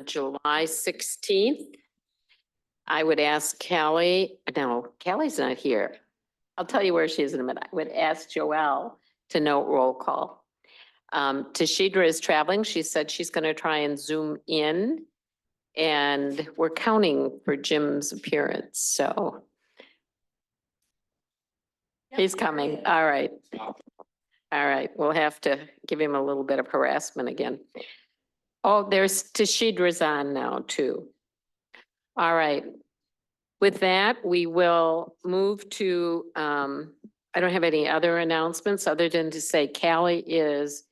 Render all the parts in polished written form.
July 16th. I would ask Callie, no, Callie's not here. I'll tell you where she is in a minute. I would ask Joelle to note roll call. Tashidra is traveling. She said she's going to try and Zoom in. And we're counting for Jim's appearance, so. He's coming. All right. All right, we'll have to give him a little bit of harassment again. Oh, there's Tashidra's on now too. All right. With that, we will move to, I don't have any other announcements other than to say Callie is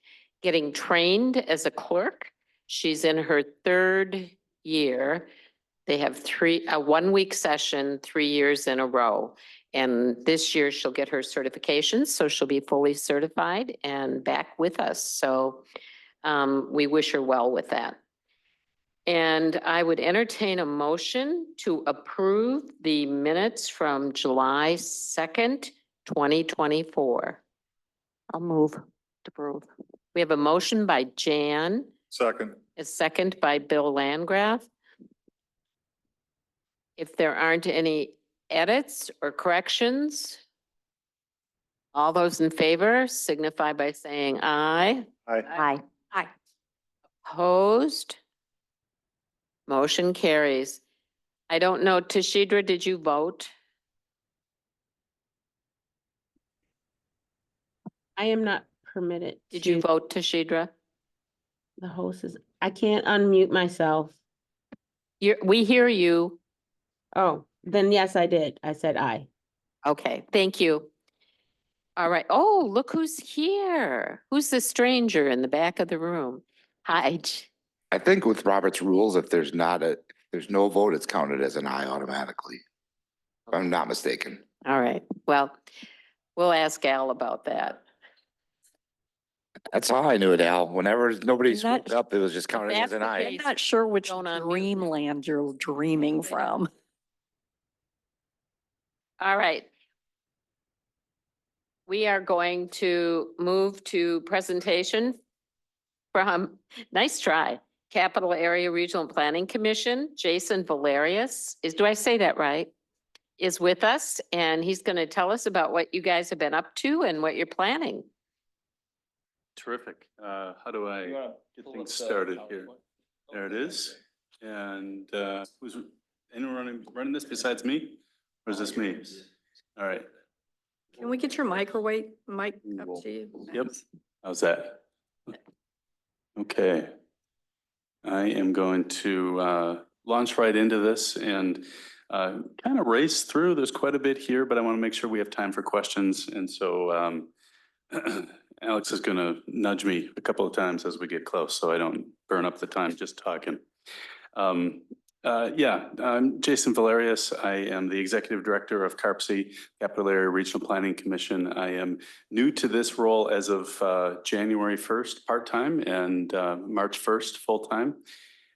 getting trained as a clerk. She's in her 3rd year. They have a 1-week session, 3 years in a row. And this year she'll get her certification, so she'll be fully certified and back with us. So we wish her well with that. And I would entertain a motion to approve the minutes from July 2nd, 2024. I'll move to approve. We have a motion by Jan, Second. a second by Bill Landgraf. If there aren't any edits or corrections, all those in favor signify by saying aye. Aye. Aye. Opposed? Motion carries. I don't know, Tashidra, did you vote? I am not permitted. Did you vote, Tashidra? The host is, I can't unmute myself. We hear you. Oh, then yes, I did. I said aye. Okay, thank you. All right. Oh, look who's here. Who's the stranger in the back of the room? Hi. I think with Robert's rules, if there's no vote, it's counted as an aye automatically. If I'm not mistaken. All right. Well, we'll ask Al about that. That's how I knew it, Al. Whenever nobody I'm not- spoke up, it was just counted That's as an the aye. case. I'm not sure which Don't unmute. dreamland you're dreaming from. All right. We are going to move to presentation from, nice try, Capital Area Regional Planning Commission. Jason Valerius do I say that right? Is with us, and he's going to tell us about what you guys have been up to and what you're planning. Terrific. How do I get things started here? There it is. And who's anyone running this besides me? Or is this me? All right. Can we get your mic up to you? Yep. How's that? Okay. I am going to launch right into this and kind of race through. There's quite a bit here, but I want to make sure we have time for questions. And so Alex is going to nudge me a couple of times as we get close so I don't burn up the time just talking. I'm Jason Valerius. I am the Executive Director of CARPC, Capital Area Regional Planning Commission. I am new to this role as of January 1st, part-time, and March 1st, full-time.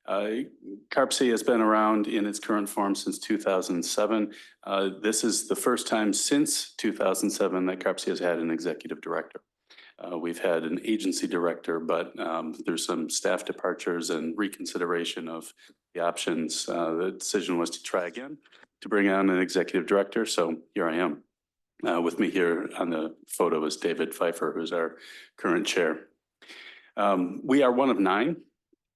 CARPC has been around in its current form since 2007. This is the first time since 2007 that CARPC has had an Executive Director. We've had an agency director, but there's some staff departures and reconsideration of the options. The decision was to try again to bring on an executive director. So here I am. With me here on the photo is David Pfeiffer, who's our current chair. We are one of 9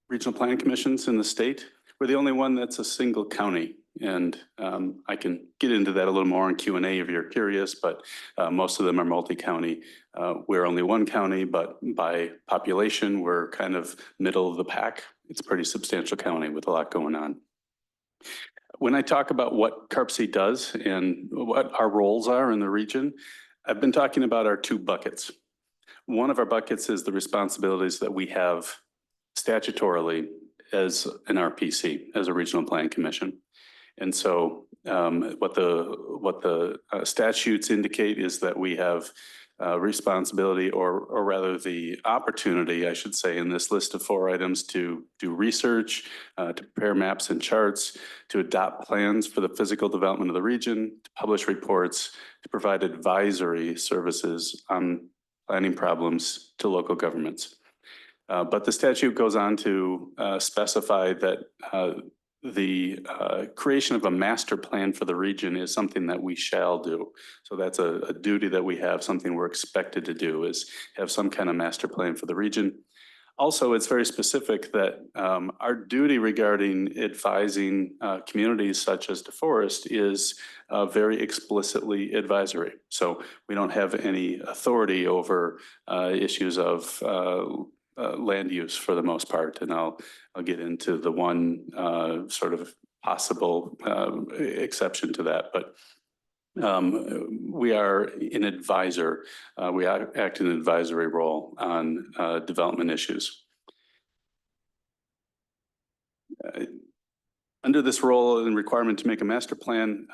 regional planning commissions in the state. We're the only one that's a single county. And I can get into that a little more in Q&A if you're curious, but most of them are multi-county. We're only one county, but by population, we're kind of middle of the pack. It's a pretty substantial county with a lot going on. When I talk about what CARPC does and what our roles are in the region, I've been talking about our 2 buckets. One of our buckets is the responsibilities that we have statutorily as an RPC, as a regional planning commission. And so what the statutes indicate is that we have responsibility or rather the opportunity, I should say, in this list of 4 items to do research, to prepare maps and charts, to adopt plans for the physical development of the region, to publish reports, to provide advisory services on planning problems to local governments. But the statute goes on to specify that the creation of a master plan for the region is something that we shall do. So that's a duty that we have, something we're expected to do, is have some kind of master plan for the region. Also, it's very specific that our duty regarding advising communities such as DeForest is very explicitly advisory. So we don't have any authority over issues of land use for the most part. And I'll get into the one sort of possible exception to that. But we are an advisor. We act in an advisory role on development issues. Under this role and requirement to make a master plan,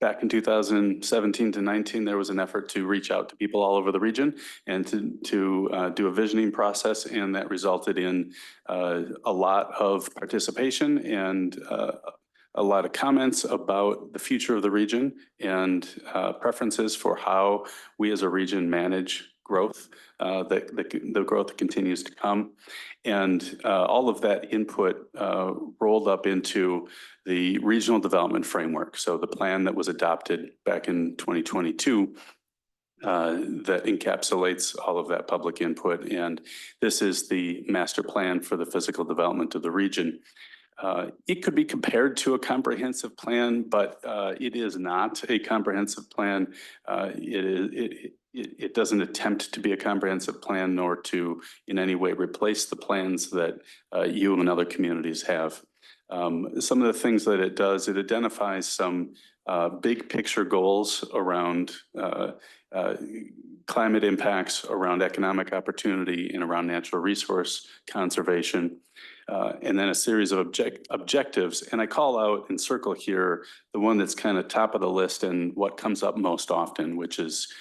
back in 2017 to 19, there was an effort to reach out to people all over the region and to do a visioning process, and that resulted in a lot of participation and a lot of comments about the future of the region and preferences for how we as a region manage growth, the growth that continues to come. And all of that input rolled up into the regional development framework. So the plan that was adopted back in 2022 that encapsulates all of that public input. And this is the master plan for the physical development of the region. It could be compared to a comprehensive plan, but it is not a comprehensive plan. It doesn't attempt to be a comprehensive plan, nor to in any way replace the plans that you and other communities have. Some of the things that it does, it identifies some big picture goals around climate impacts, around economic opportunity, and around natural resource conservation. And then a series of objectives. And I call out and circle here the one that's kind of top of the list and what comes up most often, which is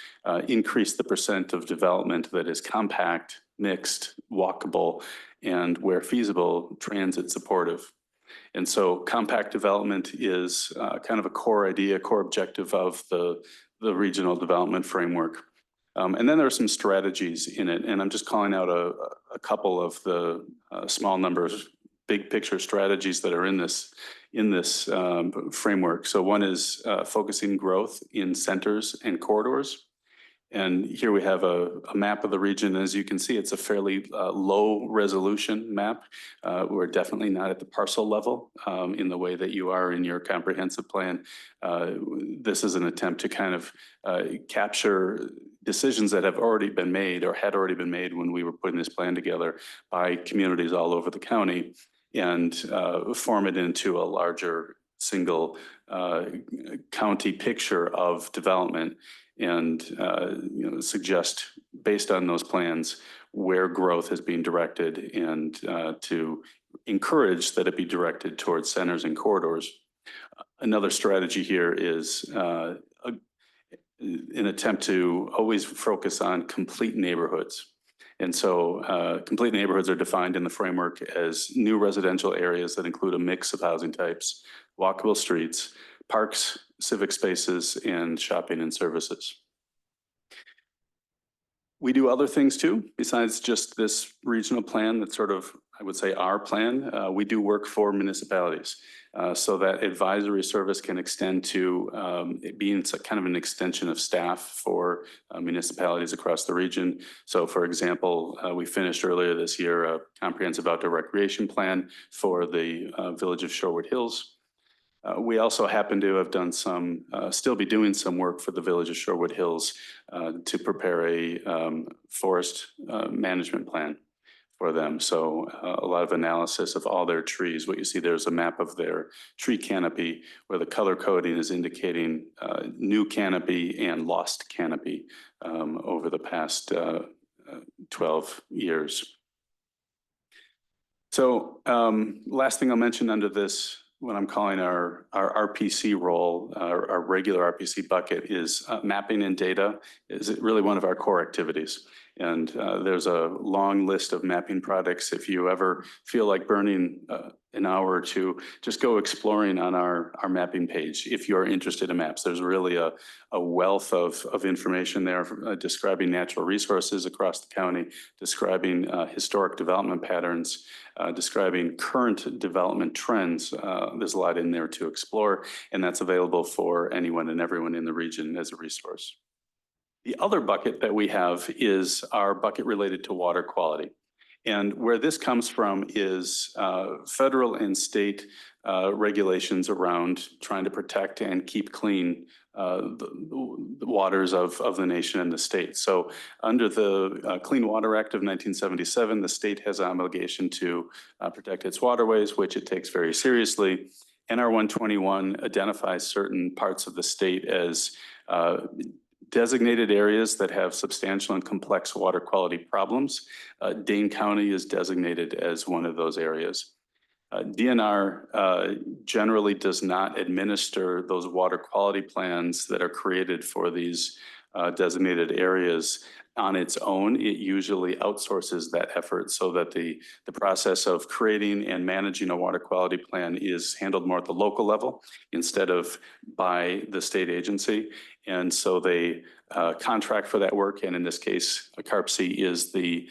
increase the percent of development that is compact, mixed, walkable, and where feasible, transit supportive. And so compact development is kind of a core idea, core objective of the regional development framework. And then there are some strategies in it, and I'm just calling out a couple of the small numbers, big picture strategies that are in this framework. So one is focusing growth in centers and corridors. And here we have a map of the region. As you can see, it's a fairly low resolution map. We're definitely not at the parcel level in the way that you are in your comprehensive plan. This is an attempt to kind of capture decisions that have already been made or had already been made when we were putting this plan together by communities all over the county and form it into a larger single county picture of development and suggest based on those plans where growth is being directed and to encourage that it be directed towards centers and corridors. Another strategy here is an attempt to always focus on complete neighborhoods. And so complete neighborhoods are defined in the framework as new residential areas that include a mix of housing types, walkable streets, parks, civic spaces, and shopping and services. We do other things too, besides just this regional plan that's sort of, I would say, our plan. We do work for municipalities. So that advisory service can extend to it being kind of an extension of staff for municipalities across the region. So for example, we finished earlier this year a comprehensive outdoor recreation plan for the village of Shorewood Hills. We also happen to have done some, still be doing some work for the village of Shorewood Hills to prepare a forest management plan for them. So a lot of analysis of all their trees. What you see there is a map of their tree canopy where the color coding is indicating new canopy and lost canopy over the past 12 years. So last thing I'll mention under this, what I'm calling our RPC role, our regular RPC bucket is mapping and data is really one of our core activities. And there's a long list of mapping products. If you ever feel like burning an hour or two, just go exploring on our mapping page. If you're interested in maps, there's really a wealth of information there describing natural resources across the county, describing historic development patterns, describing current development trends. There's a lot in there to explore, and that's available for anyone and everyone in the region as a resource. The other bucket that we have is our bucket related to water quality. And where this comes from is federal and state regulations around trying to protect and keep clean the waters of the nation and the state. So under the Clean Water Act of 1977, the state has an obligation to protect its waterways, which it takes very seriously. NR 121 identifies certain parts of the state as designated areas that have substantial and complex water quality problems. Dane County is designated as one of those areas. DNR generally does not administer those water quality plans that are created for these designated areas on its own. It usually outsources that effort so that the process of creating and managing a water quality plan is handled more at the local level instead of by the state agency. And so they contract for that work. And in this case, CARPC is the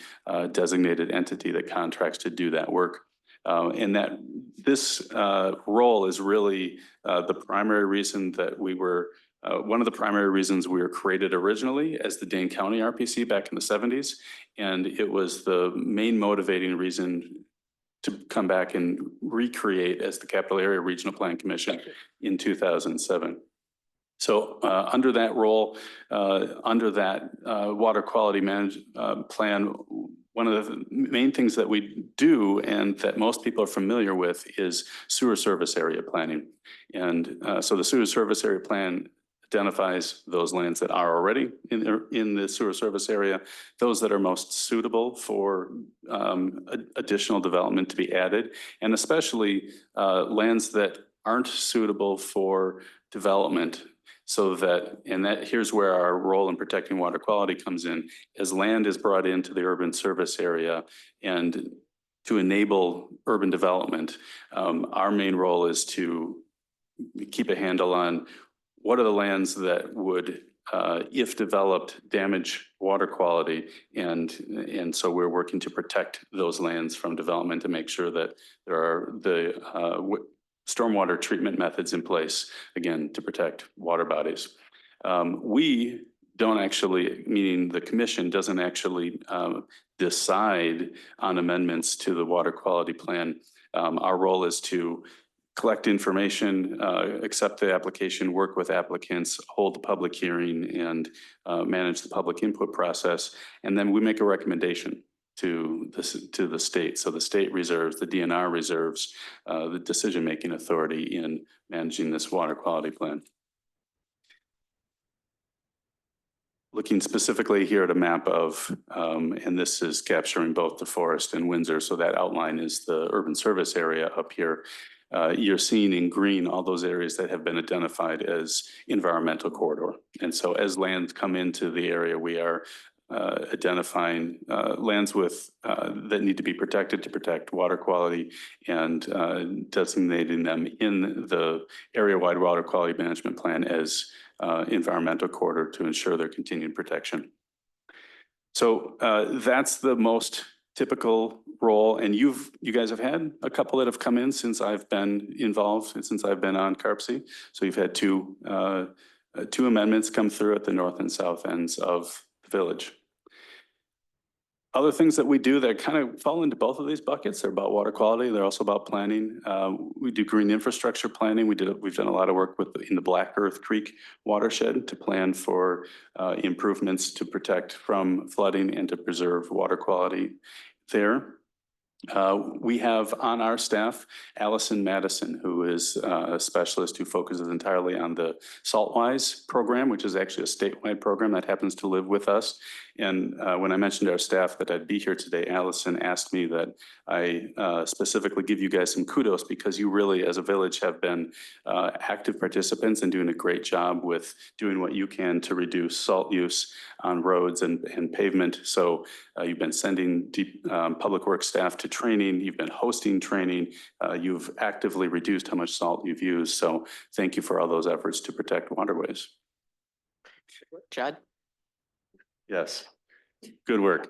designated entity that contracts to do that work. And that this role is really the primary reason that we were one of the primary reasons we were created originally as the Dane County RPC back in the 70s. And it was the main motivating reason to come back and recreate as the Capital Area Regional Plan Commission in 2007. So under that role, under that water quality plan, one of the main things that we do and that most people are familiar with is sewer service area planning. And so the sewer service area plan identifies those lands that are already in the sewer service area, those that are most suitable for additional development to be added, and especially lands that aren't suitable for development. So that, and that here's where our role in protecting water quality comes in. As land is brought into the urban service area and to enable urban development, our main role is to keep a handle on what are the lands that would, if developed, damage water quality. And so we're working to protect those lands from development to make sure that there are the stormwater treatment methods in place, again, to protect water bodies. We don't actually, meaning the commission doesn't actually decide on amendments to the water quality plan. Our role is to collect information, accept the application, work with applicants, hold the public hearing, and manage the public input process. And then we make a recommendation to the state. So the state reserves, the DNR reserves, the decision-making authority in managing this water quality plan. Looking specifically here at a map of, and this is capturing both the Forest and Windsor. So that outline is the urban service area up here. You're seeing in green all those areas that have been identified as environmental corridor. And so as lands come into the area, we are identifying lands with that need to be protected to protect water quality and designating them in the area-wide water quality management plan as environmental corridor to ensure their continued protection. So that's the most typical role. And you guys have had a couple that have come in since I've been involved and since I've been on CARPC. So you've had two amendments come through at the north and south ends of the village. Other things that we do that kind of fall into both of these buckets, they're about water quality. They're also about planning. We do green infrastructure planning. We've done a lot of work in the Black Earth Creek watershed to plan for improvements to protect from flooding and to preserve water quality there. We have on our staff, Allison Madison, who is a specialist who focuses entirely on the SaltWise program, which is actually a statewide program that happens to live with us. And when I mentioned to our staff that I'd be here today, Allison asked me that I specifically give you guys some kudos because you really, as a village, have been active participants and doing a great job with doing what you can to reduce salt use on roads and pavement. So you've been sending public works staff to training, you've been hosting training, you've actively reduced how much salt you've used. So thank you for all those efforts to protect waterways. Judd? Yes, good work.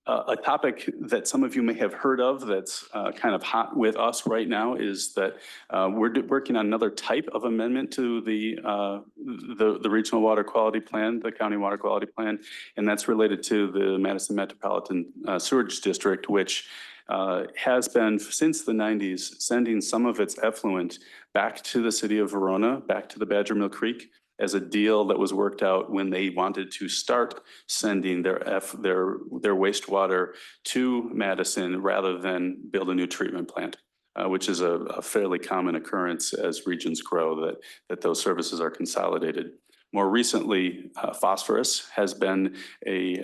A topic that some of you may have heard of that's kind of hot with us right now is that we're working on another type of amendment to the regional water quality plan, the county water quality plan, and that's related to the Madison Metropolitan Sewerage District, which has been since the 90s sending some of its effluent back to the city of Verona, back to the Badger Mill Creek, as a deal that was worked out when they wanted to start sending their wastewater to Madison rather than build a new treatment plant, which is a fairly common occurrence as regions grow, that those services are consolidated. More recently, phosphorus has been a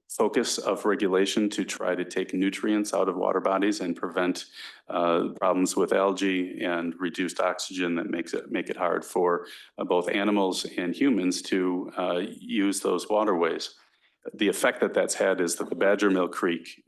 focus of regulation to try to take nutrients out of water bodies and prevent problems with algae and reduced oxygen that make it hard for both animals and humans to use those waterways. The effect that that's had is that the Badger Mill Creek,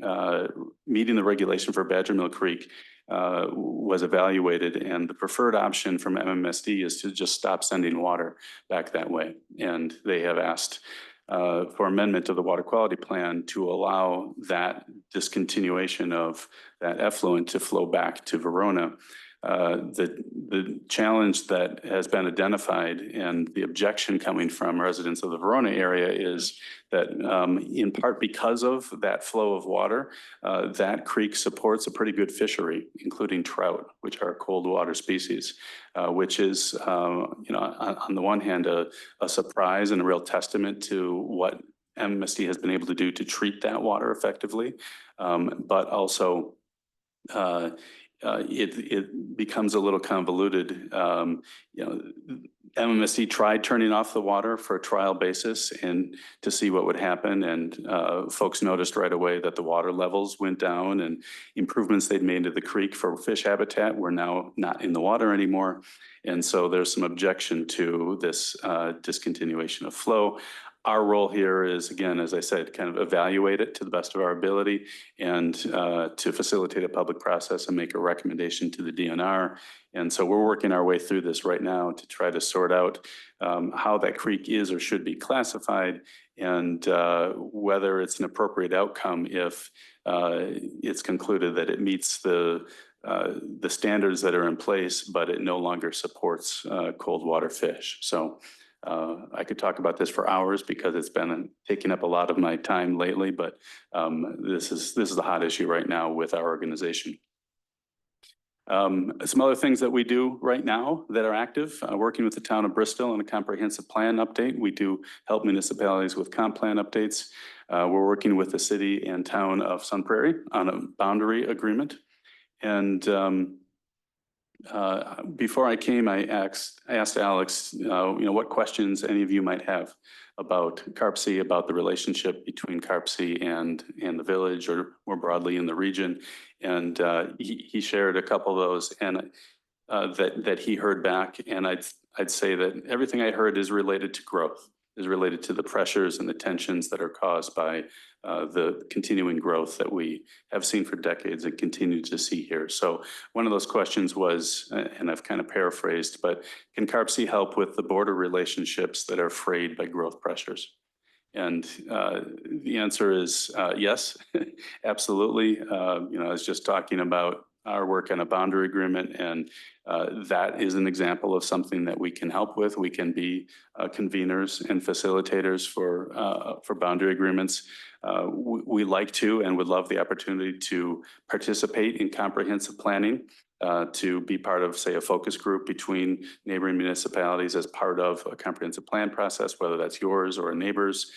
meeting the regulation for Badger Mill Creek, was evaluated, and the preferred option from MMSD is to just stop sending water back that way. And they have asked for amendment to the water quality plan to allow that discontinuation of that effluent to flow back to Verona. The challenge that has been identified and the objection coming from residents of the Verona area is that in part because of that flow of water, that creek supports a pretty good fishery, including trout, which are cold water species, which is, on the one hand, a surprise and a real testament to what MMSD has been able to do to treat that water effectively, but also it becomes a little convoluted. MMSD tried turning off the water for a trial basis and to see what would happen. And folks noticed right away that the water levels went down and improvements they'd made to the creek for fish habitat were now not in the water anymore. And so there's some objection to this discontinuation of flow. Our role here is, again, as I said, kind of evaluate it to the best of our ability and to facilitate a public process and make a recommendation to the DNR. And so we're working our way through this right now to try to sort out how that creek is or should be classified and whether it's an appropriate outcome if it's concluded that it meets the standards that are in place, but it no longer supports cold water fish. So I could talk about this for hours because it's been taking up a lot of my time lately, but this is a hot issue right now with our organization. Some other things that we do right now that are active, working with the town of Bristol on a comprehensive plan update. We do help municipalities with comp plan updates. We're working with the city and town of Sun Prairie on a boundary agreement. And before I came, I asked Alex, what questions any of you might have about CARPC, about the relationship between CARPC and the village, or more broadly in the region. And he shared a couple of those, and that he heard back. And I'd say that everything I heard is related to growth, is related to the pressures and the tensions that are caused by the continuing growth that we have seen for decades and continue to see here. So one of those questions was, and I've kind of paraphrased, but can CARPC help with the border relationships that are frayed by growth pressures? And the answer is yes, absolutely. I was just talking about our work on a boundary agreement, and that is an example of something that we can help with. We can be conveners and facilitators for boundary agreements. we like to and would love the opportunity to participate in comprehensive planning, to be part of, say, a focus group between neighboring municipalities as part of a comprehensive plan process, whether that's yours or a neighbor's.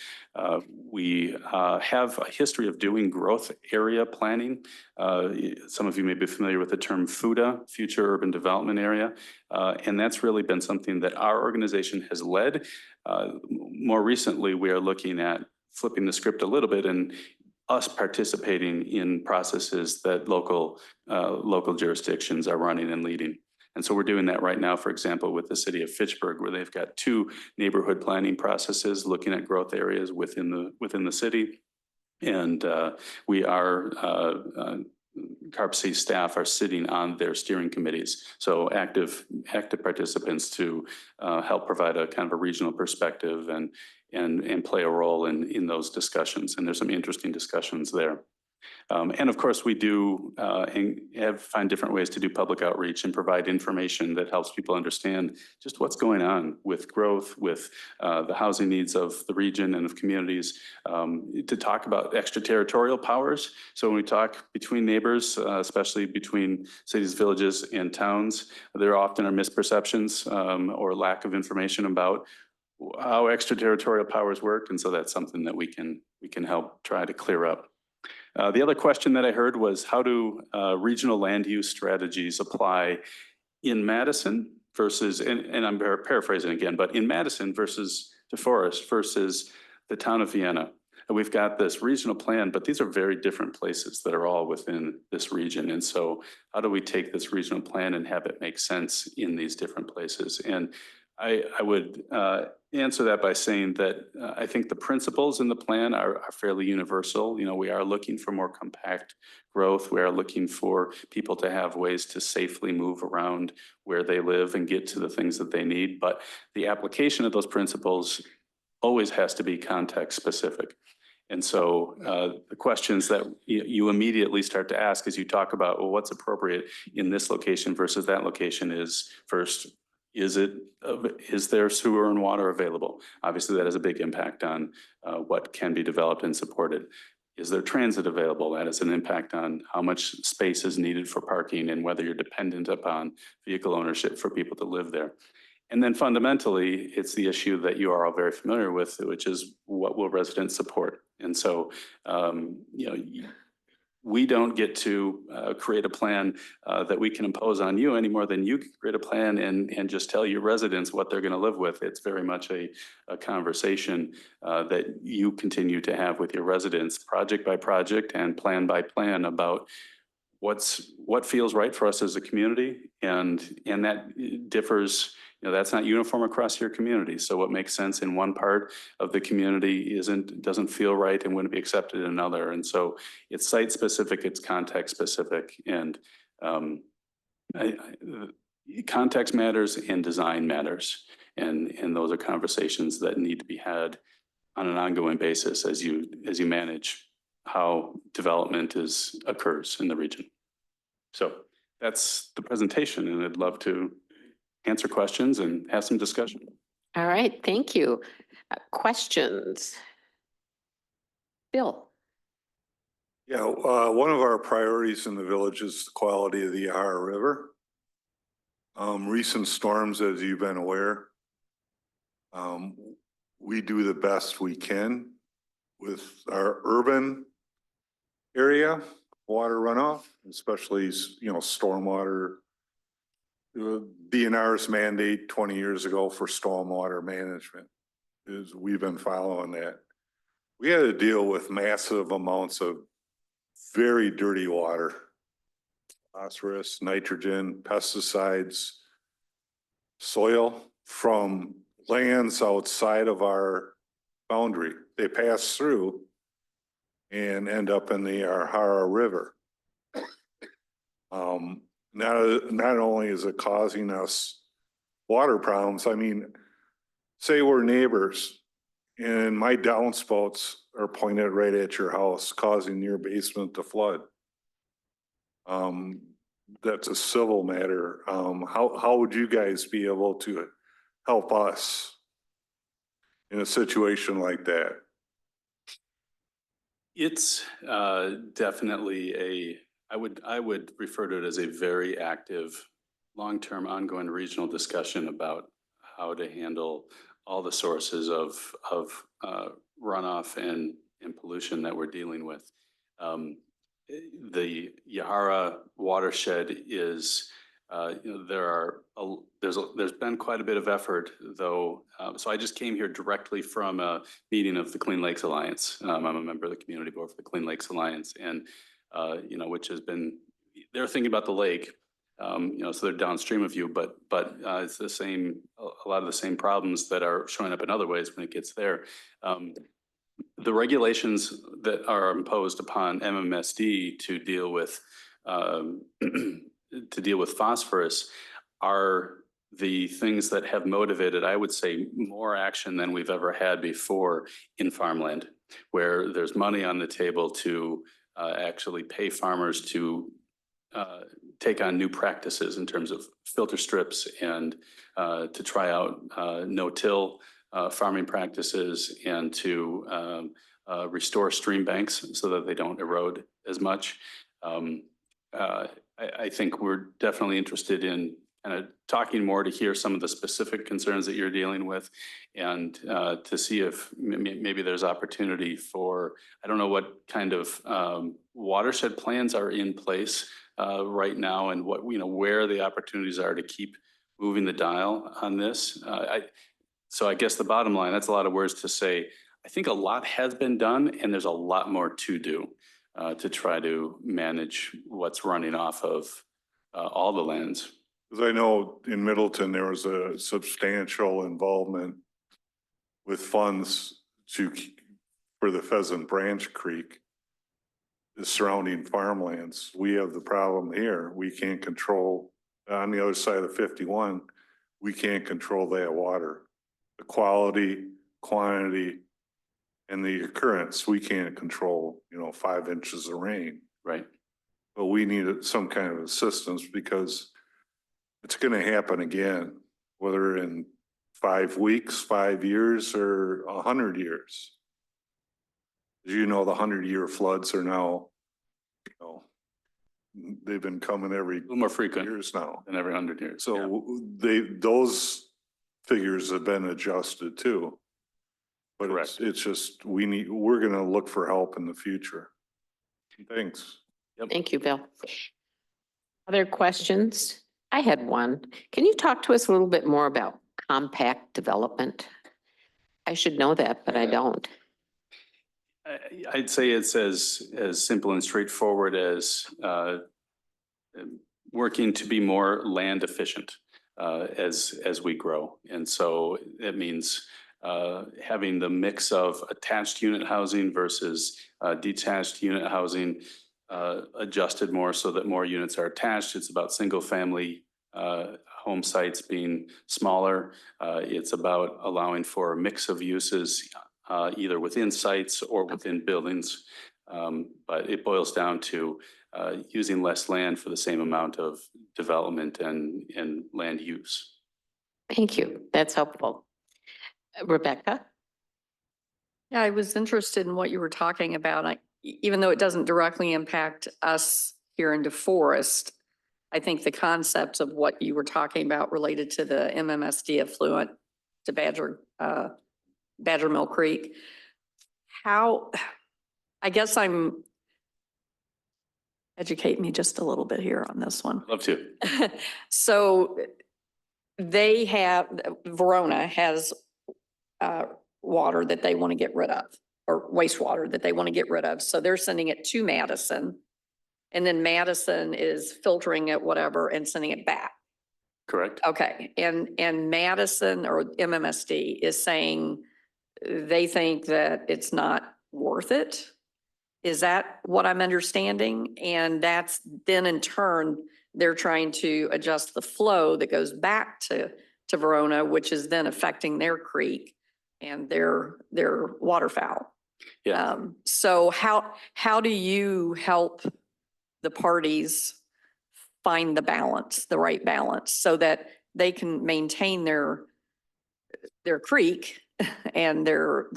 We have a history of doing growth area planning. Some of you may be familiar with the term FUDA, Future Urban Development Area. And that's really been something that our organization has led. More recently, we are looking at flipping the script a little bit and us participating in processes that local jurisdictions are running and leading. And so we're doing that right now, for example, with the city of Fitchburg, where they've got 2 neighborhood planning processes looking at growth areas within the city. And we are, CARPC staff are sitting on their steering committees. So active participants to help provide a kind of a regional perspective and play a role in those discussions. And there's some interesting discussions there. And of course, we do find different ways to do public outreach and provide information that helps people understand just what's going on with growth, with the housing needs of the region and of communities, to talk about extraterritorial powers. So when we talk between neighbors, especially between cities, villages, and towns, there often are misperceptions or lack of information about how extraterritorial powers work. And so that's something that we can help try to clear up. The other question that I heard was, how do regional land use strategies apply in Madison versus, and I'm paraphrasing again, but in Madison versus DeForest versus the town of Vienna? And we've got this regional plan, but these are very different places that are all within this region. And so how do we take this regional plan and have it make sense in these different places? And I would answer that by saying that I think the principles in the plan are fairly universal. You know, we are looking for more compact growth. We are looking for people to have ways to safely move around where they live and get to the things that they need. But the application of those principles always has to be context specific. And so the questions that you immediately start to ask as you talk about, well, what's appropriate in this location versus that location is, first, is there sewer and water available? Obviously, that has a big impact on what can be developed and supported. Is there transit available? That has an impact on how much space is needed for parking and whether you're dependent upon vehicle ownership for people to live there. And then fundamentally, it's the issue that you are all very familiar with, which is what will residents support? And so, we don't get to create a plan that we can impose on you any more than you can create a plan and just tell your residents what they're going to live with. It's very much a conversation that you continue to have with your residents, project by project and plan by plan, about what feels right for us as a community, and that differs. That's not uniform across your community. So what makes sense in one part of the community doesn't feel right and wouldn't be accepted in another. And so it's site specific, it's context specific, and context matters and design matters. And those are conversations that need to be had on an ongoing basis as you manage how development occurs in the region. So that's the presentation, and I'd love to answer questions and have some discussion. All right, thank you. Questions? Bill? Yeah, one of our priorities in the village is the quality of the Yahara River. Recent storms, as you've been aware, we do the best we can with our urban area water runoff, especially, stormwater. DNR's mandate 20 years ago for stormwater management is we've been following that. We had to deal with massive amounts of very dirty water, phosphorus, nitrogen, pesticides, soil from lands outside of our boundary. They pass through and end up in the Yahara River. Not only is it causing us water problems, say we're neighbors and my downspouts are pointed right at your house, causing your basement to flood. That's a civil matter. How would you guys be able to help us in a situation like that? It's definitely I would refer to it as a very active, long-term, ongoing regional discussion about how to handle all the sources of runoff and pollution that we're dealing with. The Yahara watershed is, there's been quite a bit of effort though. So I just came here directly from a meeting of the Clean Lakes Alliance. I'm a member of the community board for the Clean Lakes Alliance and, which has been, they're thinking about the lake. So they're downstream of you, but it's the same, a lot of the same problems that are showing up in other ways when it gets there. The regulations that are imposed upon MMSD to deal with phosphorus are the things that have motivated, I would say, more action than we've ever had before in farmland, where there's money on the table to actually pay farmers to take on new practices in terms of filter strips and to try out no-till farming practices and to restore stream banks so that they don't erode as much. I think we're definitely interested in kind of talking more to hear some of the specific concerns that you're dealing with and to see if maybe there's opportunity for, I don't know what kind of watershed plans are in place right now and what, where the opportunities are to keep moving the dial on this. So I guess the bottom line, that's a lot of words to say. I think a lot has been done and there's a lot more to do to try to manage what's running off of all the lands. As I know in Middleton, there was a substantial involvement with funds for the Pheasant Branch Creek, the surrounding farmlands. We have the problem here. We can't control, on the other side of 51, we can't control that water. The quality, quantity, and the occurrence, we can't control, 5 inches of rain. Right. But we need some kind of assistance because it's going to happen again, whether in 5 weeks, 5 years, or 100 years. As you know, the 100-year floods are now, they've been coming every A little more frequent years now. than every 100 years. So those figures have been adjusted too. But Correct. it's just, we're going to look for help in the future. Thanks. Thank you, Bill. Other questions? I had one. Can you talk to us a little bit more about compact development? I should know that, but I don't. I'd say it's as simple and straightforward as working to be more land efficient as we grow. And so it means having the mix of attached unit housing versus detached unit housing adjusted more so that more units are attached. It's about single family home sites being smaller. It's about allowing for a mix of uses either within sites or within buildings. But it boils down to using less land for the same amount of development and land use. Thank you. That's helpful. Rebecca? Yeah, I was interested in what you were talking about. Even though it doesn't directly impact us here in DeForest, I think the concepts of what you were talking about related to the MMSD affluent to Badger Mill Creek. Educate me just a little bit here on this one. Love to. So Verona has water that they want to get rid of, or wastewater that they want to get rid of. So they're sending it to Madison. And then Madison is filtering it, whatever, and sending it back. Correct. Okay, and Madison or MMSD is saying they think that it's not worth it. Is that what I'm understanding? And that's then in turn, they're trying to adjust the flow that goes back to Verona, which is then affecting their creek and their waterfowl. Yeah. So how do you help the parties find the balance, the right balance, so that they can maintain their creek and their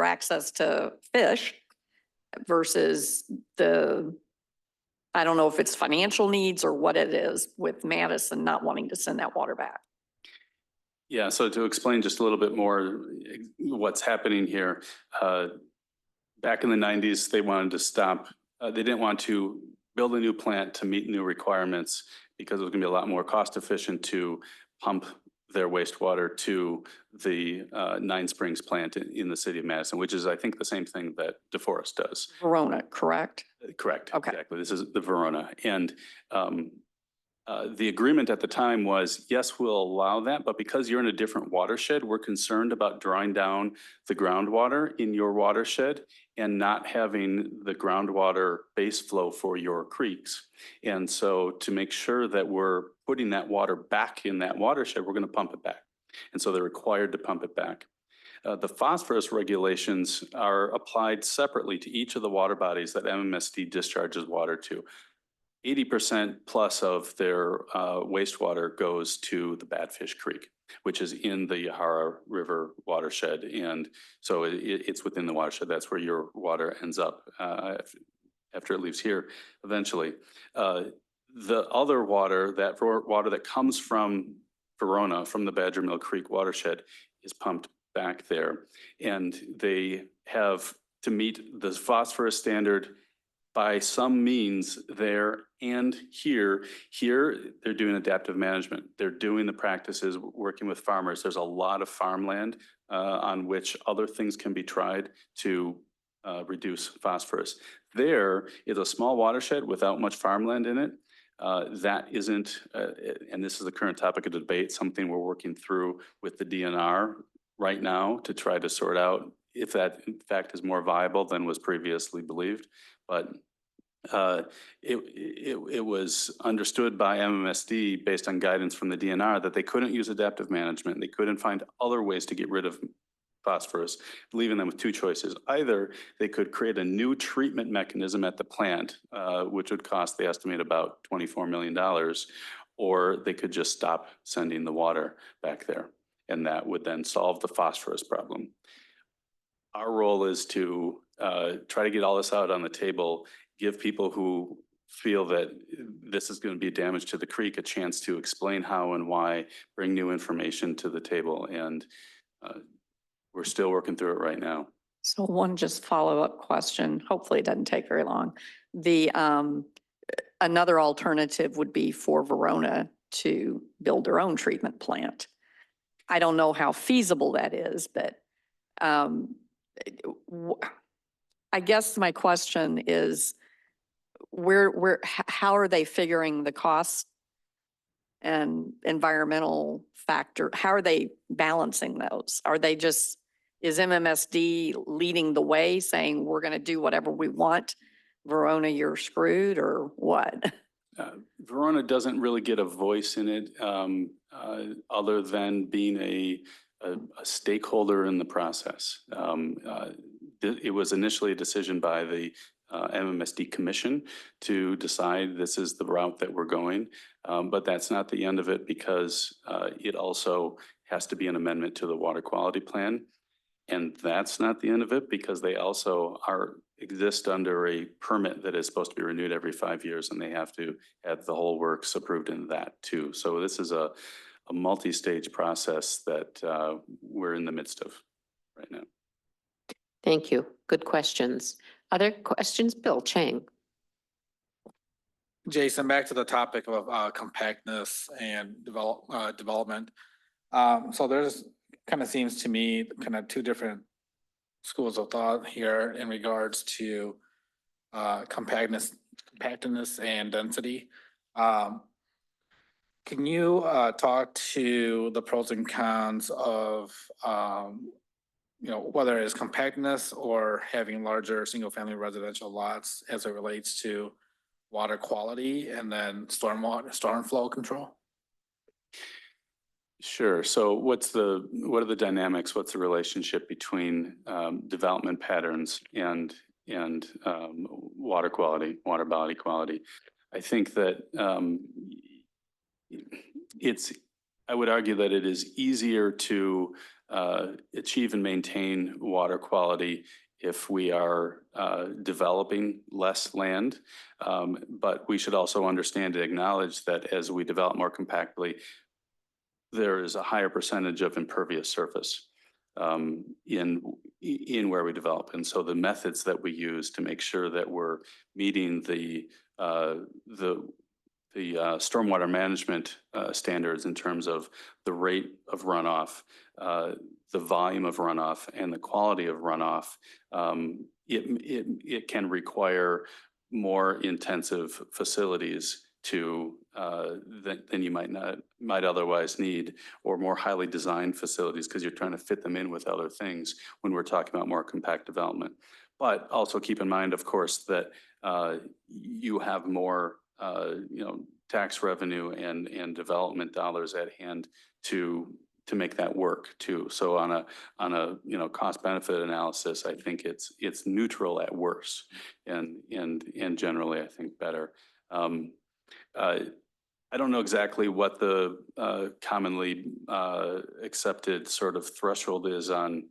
access to fish, versus I don't know if it's financial needs or what it is with Madison not wanting to send that water back. Yeah, so to explain just a little bit more what's happening here. Back in the 90s, they wanted to stop, they didn't want to build a new plant to meet new requirements because it was going to be a lot more cost efficient to pump their wastewater to the Nine Springs plant in the city of Madison, which is, I think, the same thing that DeForest does. Verona, correct? Correct. Okay. Exactly. This is the Verona. And the agreement at the time was, yes, we'll allow that, but because you're in a different watershed, we're concerned about drawing down the groundwater in your watershed and not having the groundwater base flow for your creeks. And so to make sure that we're putting that water back in that watershed, we're going to pump it back. And so they're required to pump it back. The phosphorus regulations are applied separately to each of the water bodies that MMSD discharges water to. 80% plus of their wastewater goes to the Badfish Creek, which is in the Yahara River watershed. And so it's within the watershed. That's where your water ends up after it leaves here eventually. The other water, that water that comes from Verona, from the Badger Mill Creek watershed, is pumped back there. And they have to meet the phosphorus standard by some means there and here. Here, they're doing adaptive management. They're doing the practices, working with farmers. There's a lot of farmland on which other things can be tried to reduce phosphorus. There is a small watershed without much farmland in it. That isn't, and this is the current topic of debate, something we're working through with the DNR right now to try to sort out if that in fact is more viable than was previously believed. But it was understood by MMSD based on guidance from the DNR that they couldn't use adaptive management. They couldn't find other ways to get rid of phosphorus, leaving them with two choices. Either they could create a new treatment mechanism at the plant, which would cost, they estimate, about $24 million, or they could just stop sending the water back there. And that would then solve the phosphorus problem. Our role is to try to get all this out on the table, give people who feel that this is going to be damage to the creek a chance to explain how and why, bring new information to the table. And we're still working through it right now. So one just follow-up question, hopefully it doesn't take very long. Another alternative would be for Verona to build their own treatment plant. I don't know how feasible that is, but I guess my question is, how are they figuring the cost and environmental factor? How are they balancing those? Is MMSD leading the way saying we're going to do whatever we want? Verona, you're screwed, or what? Verona doesn't really get a voice in it other than being a stakeholder in the process. It was initially a decision by the MMSD Commission to decide this is the route that we're going, but that's not the end of it, because it also has to be an amendment to the water quality plan. And that's not the end of it, because they also exist under a permit that is supposed to be renewed every 5 years, and they have to have the whole works approved in that too. So this is a multi-stage process that we're in the midst of right now. Thank you. Good questions. Other questions? Bill Chang. Jason, back to the topic of compactness and development. So there's kind of seems to me kind of two different schools of thought here in regards to compactness and density. Can you talk to the pros and cons of whether it's compactness or having larger single-family residential lots as it relates to water quality and then storm flow control? Sure. So what are the dynamics? What's the relationship between development patterns and water quality, water body quality? I think that I would argue that it is easier to achieve and maintain water quality if we are developing less land. But we should also understand and acknowledge that as we develop more compactly, there is a higher percentage of impervious surface in where we develop. And so the methods that we use to make sure that we're meeting the stormwater management standards in terms of the rate of runoff, the volume of runoff, and the quality of runoff, it can require more intensive facilities than you might otherwise need, or more highly designed facilities, because you're trying to fit them in with other things when we're talking about more compact development. But also keep in mind, of course, that you have more tax revenue and development dollars at hand to make that work too. So on a cost benefit analysis, I think it's neutral at worst, and generally I think better. I don't know exactly what the commonly accepted sort of threshold is on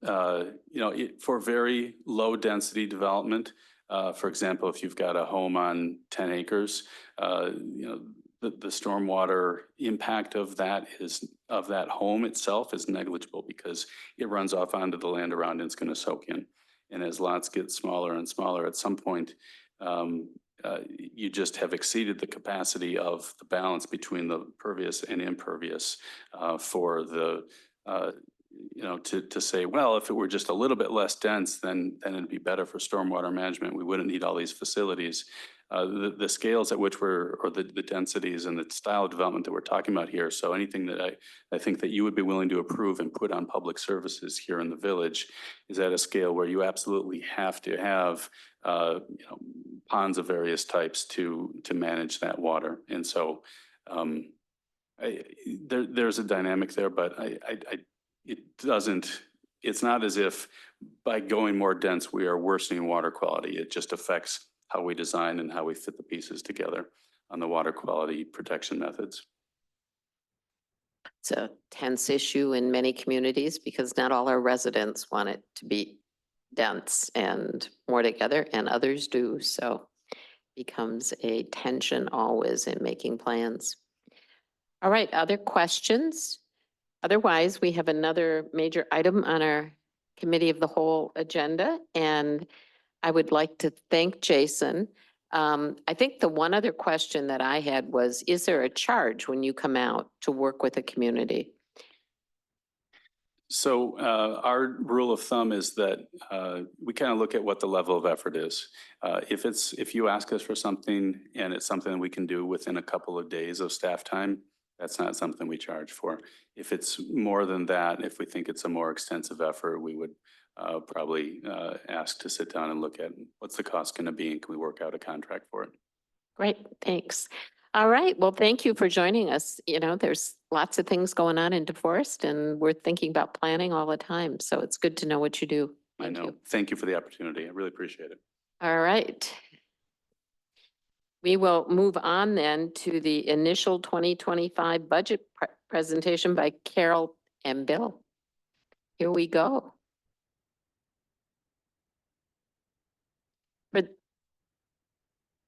for very low density development. For example, if you've got a home on 10 acres, the stormwater impact of that home itself is negligible, because it runs off onto the land around and it's going to soak in. And as lots get smaller and smaller, at some point, you just have exceeded the capacity of the balance between the pervious and impervious for the to say, well, if it were just a little bit less dense, then it'd be better for stormwater management. We wouldn't need all these facilities. The scales at which or the densities and the style of development that we're talking about here. So anything that I think that you would be willing to approve and put on public services here in the village is at a scale where you absolutely have to have ponds of various types to manage that water. And so there's a dynamic there, but it's not as if by going more dense, we are worsening water quality. It just affects how we design and how we fit the pieces together on the water quality protection methods. It's a tense issue in many communities because not all our residents want it to be dense and more together, and others do. So becomes a tension always in making plans. All right, other questions? Otherwise, we have another major item on our committee of the whole agenda, and I would like to thank Jason. I think the one other question that I had was, is there a charge when you come out to work with a community? So our rule of thumb is that we kind of look at what the level of effort is. If you ask us for something and it's something we can do within a couple of days of staff time, that's not something we charge for. If it's more than that, if we think it's a more extensive effort, we would probably ask to sit down and look at what's the cost going to be and can we work out a contract for it. Great, thanks. All right, well, thank you for joining us. You know, there's lots of things going on in DeForest and we're thinking about planning all the time. So it's good to know what you do. I Thank know. you. Thank you for the opportunity. I really appreciate it. All right. We will move on then to the initial 2025 budget presentation by Carol and Bill. Here we go. For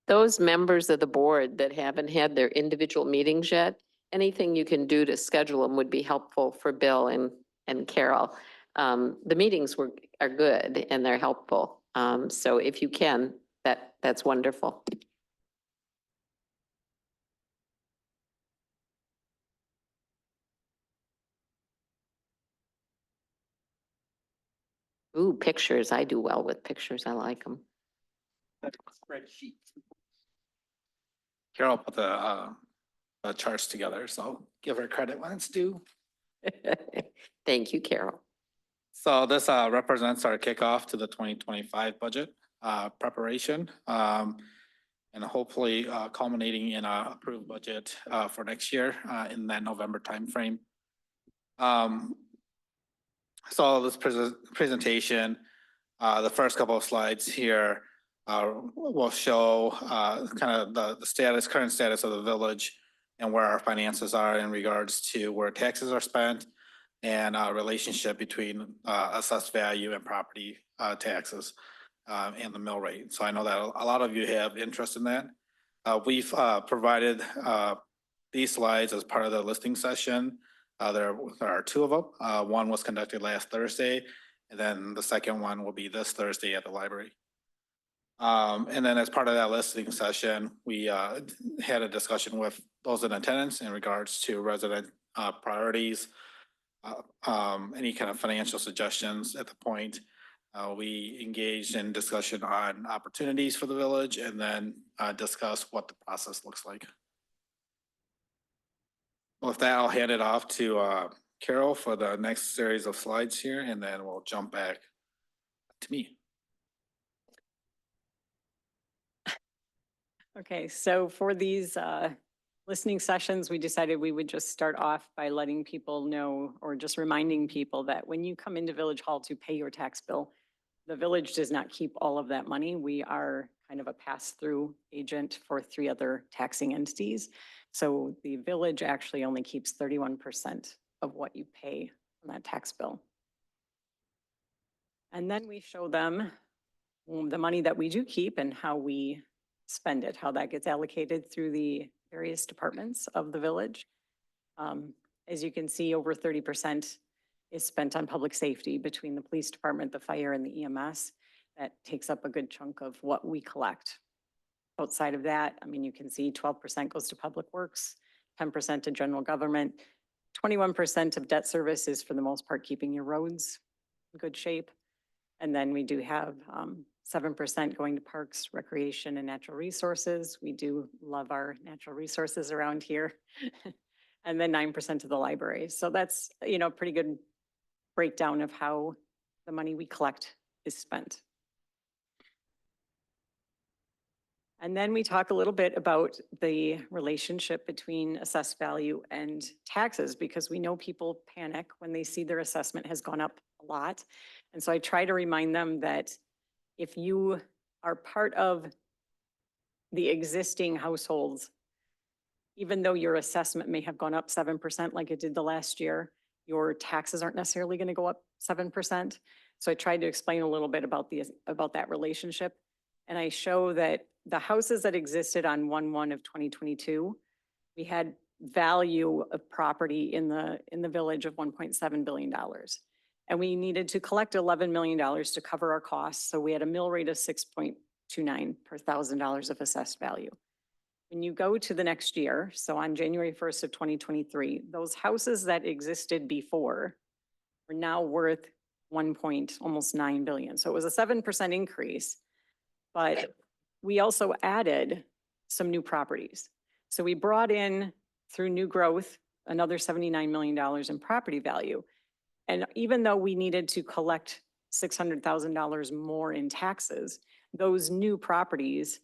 those members of the board that haven't had their individual meetings yet, anything you can do to schedule them would be helpful for Bill and Carol. The meetings are good and they're helpful. So if you can, that's wonderful. Ooh, pictures. I do well with pictures. I like them. Spreadsheet. Carol put the charts together, so give her credit when it's due. Thank you, Carol. So this represents our kickoff to the 2025 budget preparation, and hopefully culminating in a approved budget for next year in that November timeframe. So this presentation, the first couple of slides here will show kind of the current status of the village and where our finances are in regards to where taxes are spent, and relationship between assessed value and property taxes and the mill rate. So I know that a lot of you have interest in that. We've provided these slides as part of the listening session. There are two of them. One was conducted last Thursday, and then the second one will be this Thursday at the library. And then as part of that listening session, we had a discussion with those in attendance in regards to resident priorities, any kind of financial suggestions at the point. We engaged in discussion on opportunities for the village and then discuss what the process looks like. With that, I'll hand it off to Carol for the next series of slides here, and then we'll jump back to me. Okay, so for these listening sessions, we decided we would just start off by letting people know or just reminding people that when you come into Village Hall to pay your tax bill, the village does not keep all of that money. We are kind of a pass-through agent for 3 other taxing entities. So the village actually only keeps 31% of what you pay on that tax bill. And then we show them the money that we do keep and how we spend it, how that gets allocated through the various departments of the village. As you can see, over 30% is spent on public safety between the police department, the fire, and the EMS. That takes up a good chunk of what we collect. Outside of that, I mean, you can see 12% goes to public works, 10% to general government, 21% of debt service is for the most part keeping your roads in good shape. And then we do have 7% going to parks, recreation, and natural resources. We do love our natural resources around here. And then 9% to the library. So that's, you know, pretty good breakdown of how the money we collect is spent. And then we talk a little bit about the relationship between assessed value and taxes, because we know people panic when they see their assessment has gone up a lot. And so I try to remind them that if you are part of the existing households, even though your assessment may have gone up 7% like it did the last year, your taxes aren't necessarily going to go up 7%. So I tried to explain a little bit about that relationship. And I show that the houses that existed on 1/1 of 2022, we had value of property in the village of $1.7 billion. And we needed to collect $11 million to cover our costs. So we had a mill rate of 6.29 per $1,000 of assessed value. When you go to the next year, so on January 1st of 2023, those houses that existed before are now worth almost $9 billion. So it was a 7% increase, but we also added some new properties. So we brought in, through new growth, another $79 million in property value. And even though we needed to collect $600,000 more in taxes, those new properties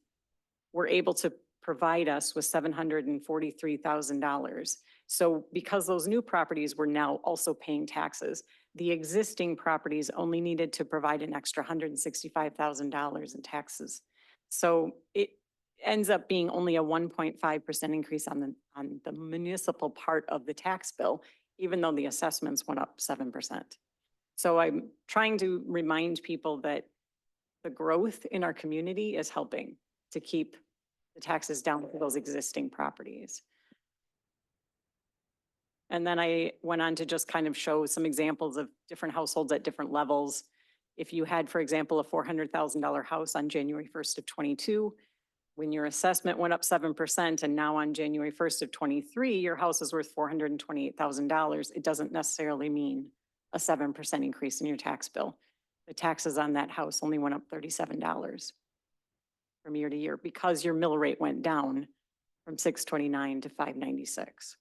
were able to provide us with $743,000. So because those new properties were now also paying taxes, the existing properties only needed to provide an extra $165,000 in taxes. So it ends up being only a 1.5% increase on the municipal part of the tax bill, even though the assessments went up 7%. So I'm trying to remind people that the growth in our community is helping to keep the taxes down for those existing properties. And then I went on to just kind of show some examples of different households at different levels. If you had, for example, a $400,000 house on January 1st of 22, when your assessment went up 7%, and now on January 1st of 23, your house is worth $428,000, it doesn't necessarily mean a 7% increase in your tax bill. The taxes on that house only went up $37 from year to year because your mill rate went down from 629 to 596.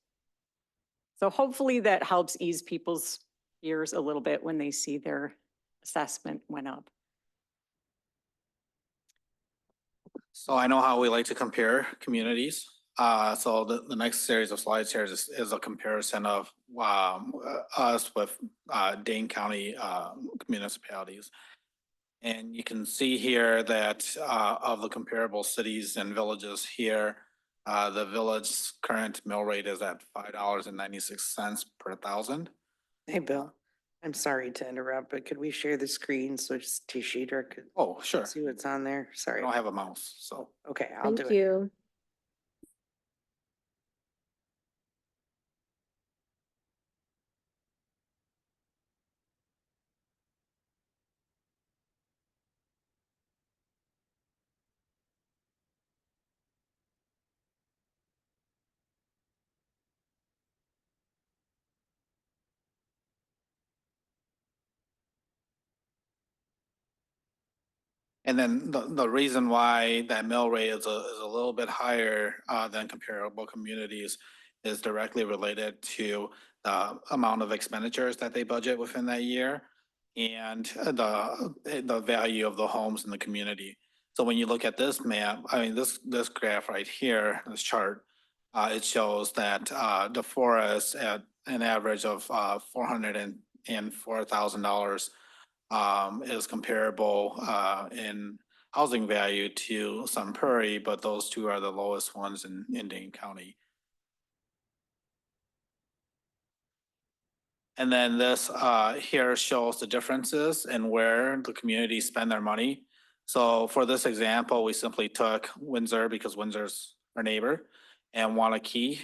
So hopefully that helps ease people's ears a little bit when they see their assessment went up. So I know how we like to compare communities. So the next series of slides here is a comparison of us with Dane County municipalities. And you can see here that of the comparable cities and villages here, the village's current mill rate is at $5.96 per thousand. Hey, Bill, I'm sorry to interrupt, but could we share the screen so just Tishidra could Oh, sure. see what's on there? I Sorry. don't have a mouse, so. Okay, I'll do Thank it. you. And then the reason why that mill rate is a little bit higher than comparable communities is directly related to the amount of expenditures that they budget within that year and the value of the homes in the community. So when you look at this map, I mean, this graph right here, this chart, it shows that the forest at an average of $404,000 is comparable in housing value to Sun Prairie, but those two are the lowest ones in Dane County. And then this here shows the differences in where the communities spend their money. So for this example, we simply took Windsor because Windsor's our neighbor, and Wanakee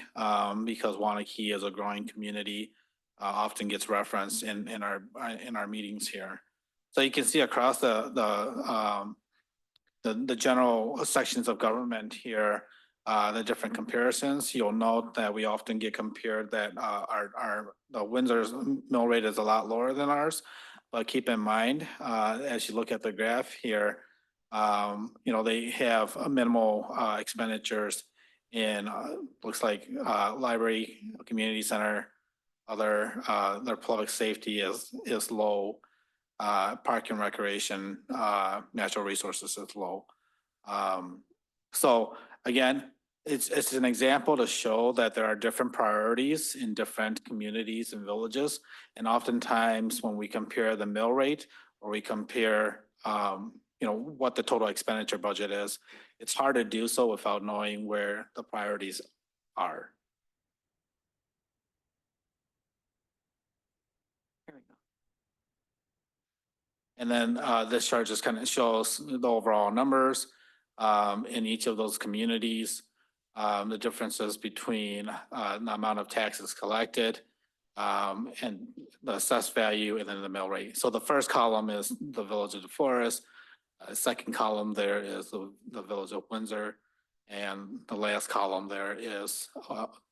because Wanakee is a growing community, often gets referenced in our meetings here. So you can see across the general sections of government here, the different comparisons. You'll note that we often get compared that the Windsor's mill rate is a lot lower than ours. But keep in mind, as you look at the graph here, they have a minimal expenditures in looks like library, community center, other their public safety is low. Park and recreation, natural resources is low. So again, it's an example to show that there are different priorities in different communities and villages. And oftentimes when we compare the mill rate or we compare, what the total expenditure budget is, it's hard to do so without knowing where the priorities are. There we go. And then this chart just kind of shows the overall numbers in each of those communities, the differences between the amount of taxes collected and the assessed value and then the mill rate. So the first column is the Village of DeForest. Second column there is the Village of Windsor. And the last column there is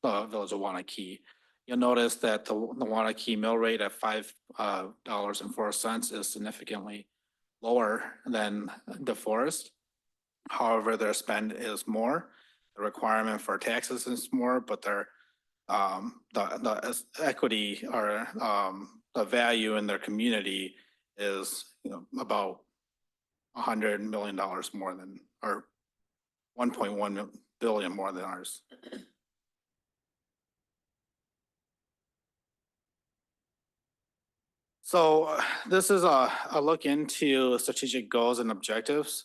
the Village of Wanakee. You'll notice that the Wanakee mill rate at $5.04 is significantly lower than DeForest. However, their spend is more. The requirement for taxes is more, but their the equity or the value in their community is about $100 million more than, or 1.1 billion more than ours. So this is a look into strategic goals and objectives.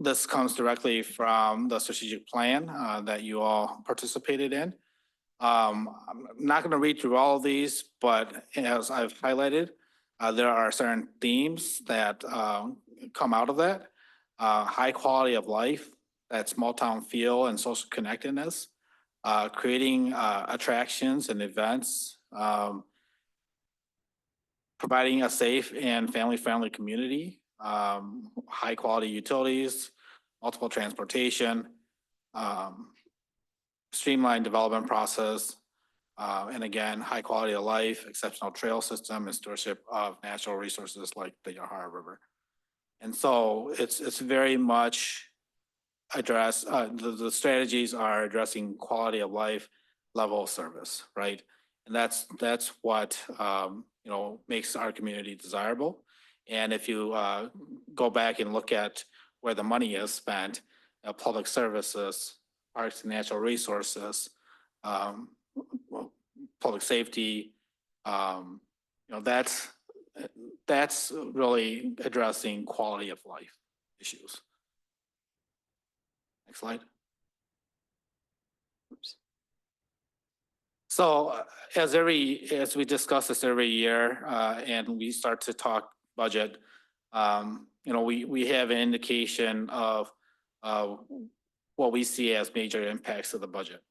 This comes directly from the strategic plan that you all participated in. I'm not going to read through all of these, but as I've highlighted, there are certain themes that come out of that. High quality of life, that small town feel and social connectedness, creating attractions and events, providing a safe and family-friendly community, high-quality utilities, multiple transportation, streamlined development process, and again, high quality of life, exceptional trail system, and stewardship of natural resources like the Yahara River. And so it's very much address, the strategies are addressing quality of life, level of service, right? And that's what makes our community desirable. And if you go back and look at where the money is spent, public services, parks and natural resources, public safety, that's really addressing quality of life issues. Next slide. Oops. So as we discuss this every year, and we start to talk budget, we have an indication of, what we see as major impacts of the budget.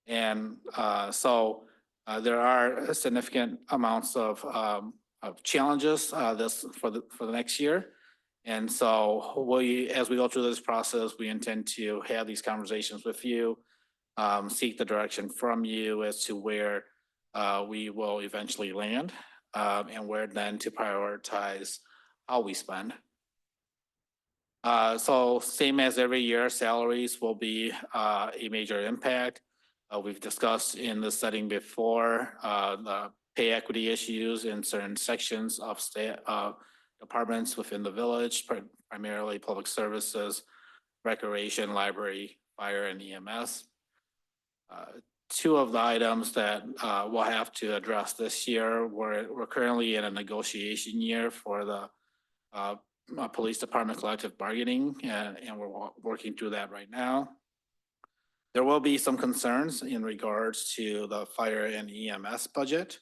And, there are significant amounts of challenges, for the next year. And so as we go through this process, we intend to have these conversations with you, seek the direction from you as to where we will eventually land, and where then to prioritize how we spend. So same as every year, salaries will be a major impact. We've discussed in the setting before the pay equity issues in certain sections of state departments within the village, primarily public services, recreation, library, fire, and EMS. Two of the items that we'll have to address this year, we're currently in a negotiation year for the police department collective bargaining, and we're working through that right now. There will be some concerns in regards to the fire and EMS budget.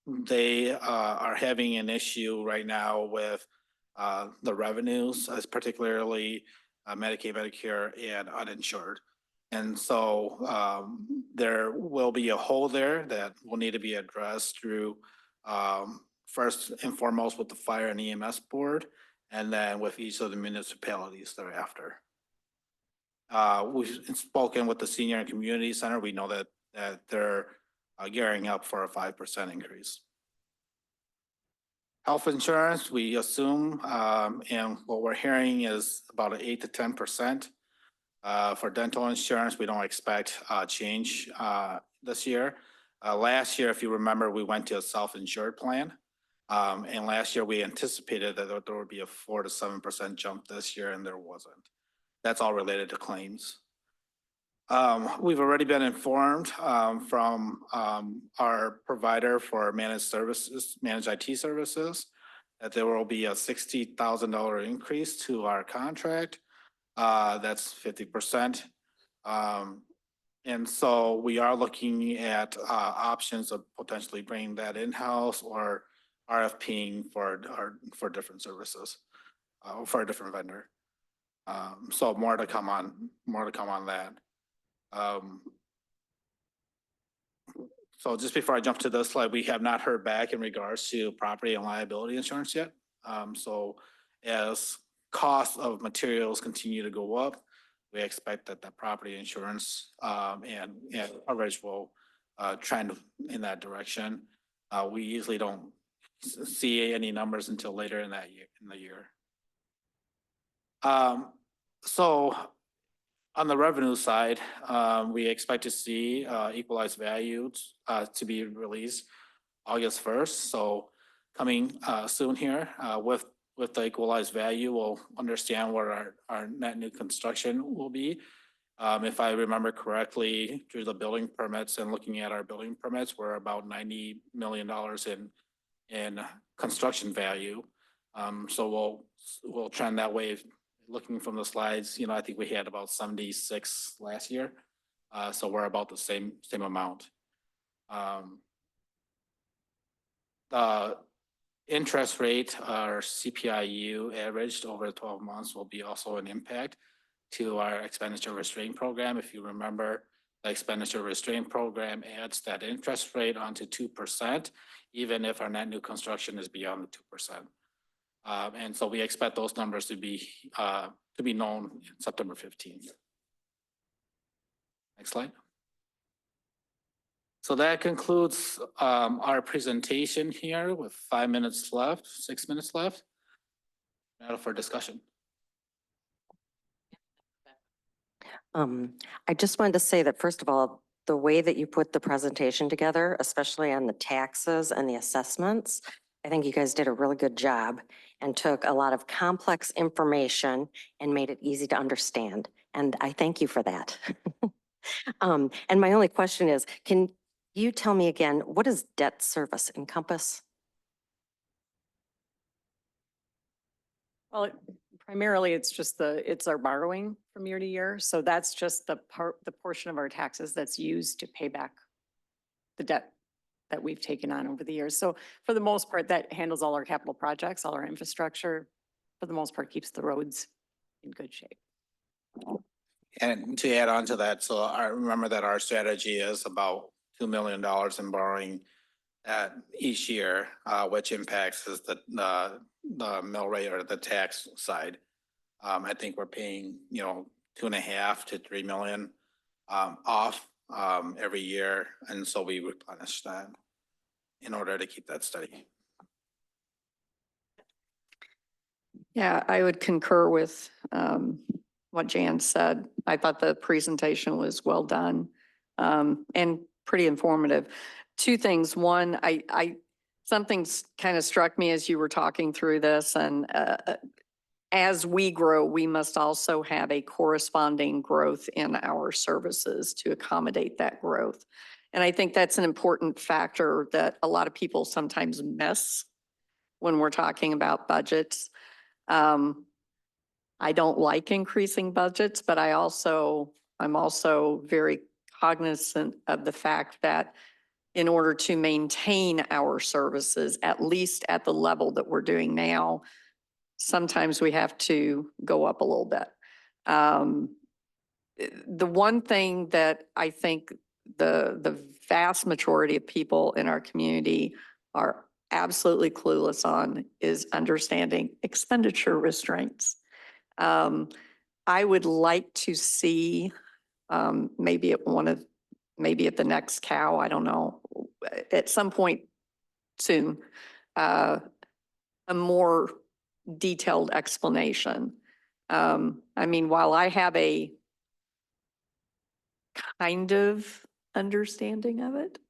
They are having an issue right now with the revenues, as particularly Medicaid, Medicare, and uninsured. And so there will be a hole there that will need to be addressed through first and foremost with the fire and EMS board, and then with each of the municipalities thereafter. We've spoken with the senior and community center. We know that they're gearing up for a 5% increase. Health insurance, we assume, and what we're hearing is about an 8 to 10%. For dental insurance, we don't expect change this year. Last year, if you remember, we went to a self-insured plan. And last year we anticipated that there would be a 4 to 7% jump this year, and there wasn't. That's all related to claims. We've already been informed from our provider for managed services, managed IT services, that there will be a $60,000 increase to our contract. That's 50%. And so we are looking at options of potentially bringing that in-house or RFPing for different services, for a different vendor. So more to come on that. So just before I jump to this slide, we have not heard back in regards to property and liability insurance yet. So as costs of materials continue to go up, we expect that the property insurance and coverage will trend in that direction. We usually don't see any numbers until later in the year. So on the revenue side, we expect to see equalized values to be released August 1st. So coming soon here with the equalized value, we'll understand what our net new construction will be. If I remember correctly, through the building permits and looking at our building permits, we're about $90 million in construction value. So we'll trend that way. Looking from the slides, I think we had about 76 last year. So we're about the same amount. The interest rate, our CPIU averaged over 12 months, will be also an impact to our expenditure restraint program. If you remember, the expenditure restraint program adds that interest rate onto 2%, even if our net new construction is beyond the 2%. And so we expect those numbers to be known September 15th. Next slide. So that concludes our presentation here with 5 minutes left, 6 minutes left. Now for discussion. I just wanted to say that, first of all, the way that you put the presentation together, especially on the taxes and the assessments, I think you guys did a really good job and took a lot of complex information and made it easy to understand. And I thank you for that. And my only question is, can you tell me again, what does debt service encompass? Well, Primarily, it's just it's our borrowing from year to year. So that's just the portion of our taxes that's used to pay back the debt that we've taken on over the years. So for the most part, that handles all our capital projects, all our infrastructure. For the most part, keeps the roads in good shape. And to add on to that, so I remember that our strategy is about $2 million in borrowing each year, which impacts is the mill rate or the tax side. I think we're paying, 2.5 to 3 million off every year. And so we replenish that in order to keep that steady. Yeah, I would concur with what Jan said. I thought the presentation was well done and pretty informative. Two things. One, something's kind of struck me as you were talking through this, and as we grow, we must also have a corresponding growth in our services to accommodate that growth. And I think that's an important factor that a lot of people sometimes miss when we're talking about budgets. I don't like increasing budgets, but I'm also very cognizant of the fact that in order to maintain our services, at least at the level that we're doing now, sometimes we have to go up a little bit. The one thing that I think the vast majority of people in our community are absolutely clueless on is understanding expenditure restraints. I would like to see maybe at the next cow, I don't know, at some point soon, a more detailed explanation. I mean, while I have a kind of understanding of it,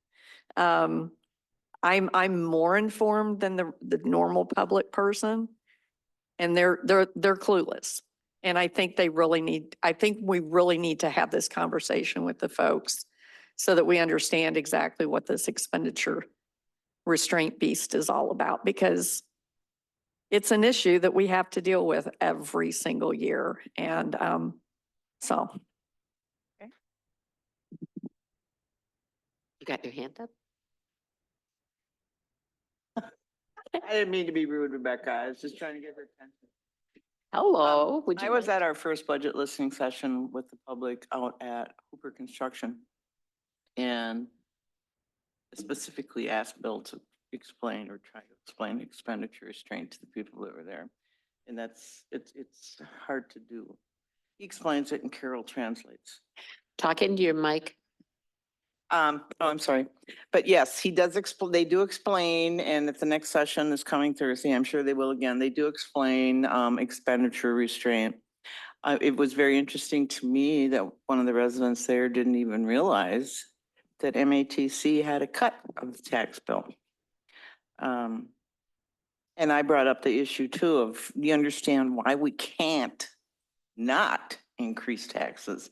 I'm more informed than the normal public person, and they're clueless. And I think we really need to have this conversation with the folks so that we understand exactly what this expenditure restraint beast is all about, because it's an issue that we have to deal with every single year. And so. You got your hand up? I didn't mean to be rude, Rebecca. I was just trying to get her attention. Hello. Would you I was like- at our first budget listening session with the public out at Hooper Construction. And specifically asked Bill to explain or try to explain expenditure restraint to the people that were there. And it's hard to do. He explains it and Carol translates. Talk into your mic. Oh, I'm sorry. But yes, he does they do explain, and if the next session is coming Thursday, I'm sure they will again. They do explain expenditure restraint. It was very interesting to me that one of the residents there didn't even realize that MATC had a cut of the tax bill. And I brought up the issue too of, you understand why we can't not increase taxes?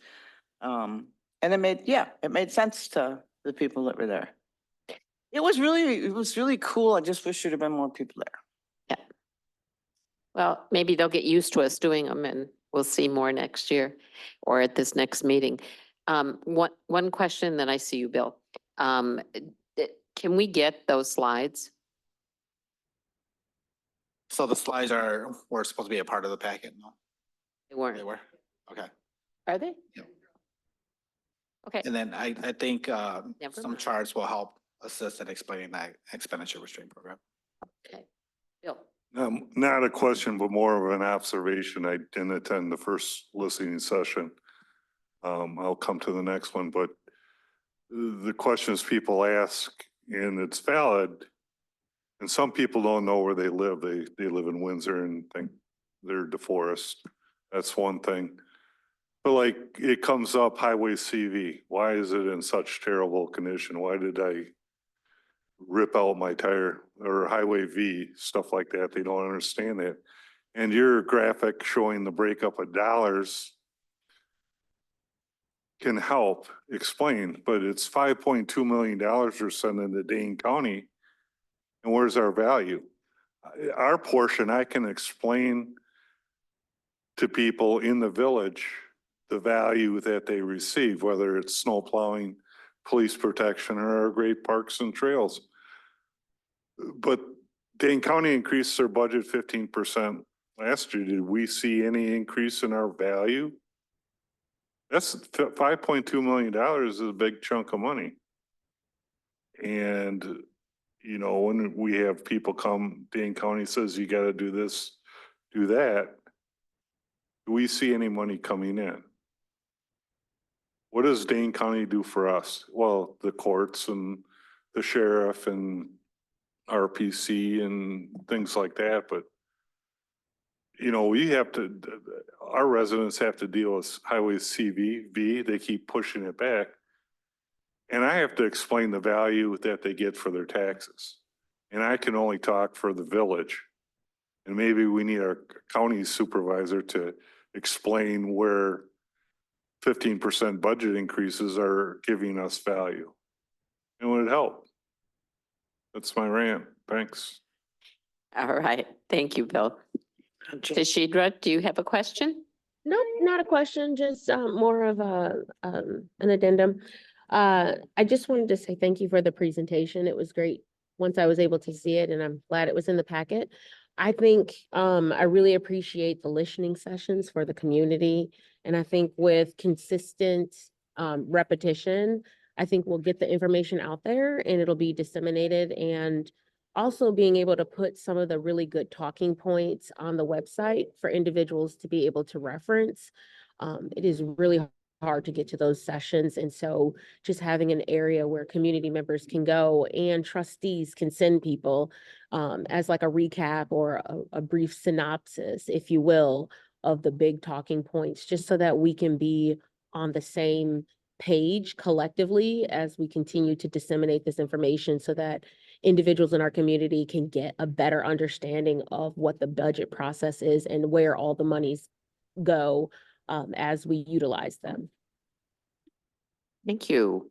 And it made sense to the people that were there. It was really cool. I just wish there'd have been more people there. Yeah. Well, maybe they'll get used to us doing them and we'll see more next year or at this next meeting. One question that I see you, Bill. Can we get those slides? So the slides were supposed to be a part of the packet, no? They weren't. They were? Okay. Are they? Yep. Okay. And then I think Never some mind. charts will help assist in explaining that expenditure restraint program. Okay. Bill. Not a question, but more of an observation. I didn't attend the first listening session. I'll come to the next one, but the questions people ask, and it's valid, and some people don't know where they live. They live in Windsor and think they're DeForest. That's one thing. But like, it comes up Highway CV. Why is it in such terrible condition? Why did I rip out my tire? Or Highway V, stuff like that. They don't understand that. And your graphic showing the breakup of dollars can help explain, but it's $5.2 million we're sending to Dane County. And where's our value? Our portion, I can explain to people in the village the value that they receive, whether it's snow plowing, police protection, or our great parks and trails. But Dane County increased their budget 15% last year. Did we see any increase in our value? That's $5.2 million is a big chunk of money. And, you know, when we have people come, Dane County says you gotta do this, do that. Do we see any money coming in? What does Dane County do for us? Well, the courts and the sheriff and RPC and things like that, but you know, we have to, our residents have to deal with Highway CVV. They keep pushing it back. And I have to explain the value that they get for their taxes. And I can only talk for the village. And maybe we need our county supervisor to explain where 15% budget increases are giving us value. And would it help? That's my rant. Thanks. All right. Thank you, Bill. Tashidra, do you have a question? No, not a question, just more of an addendum. I just wanted to say thank you for the presentation. It was great once I was able to see it, and I'm glad it was in the packet. I think I really appreciate the listening sessions for the community. And I think with consistent repetition, I think we'll get the information out there and it'll be disseminated, and also being able to put some of the really good talking points on the website for individuals to be able to reference. It is really hard to get to those sessions. And so just having an area where community members can go and trustees can send people as like a recap or a brief synopsis, if you will, of the big talking points, just so that we can be on the same page collectively as we continue to disseminate this information, so that individuals in our community can get a better understanding of what the budget process is and where all the monies go as we utilize them. Thank you.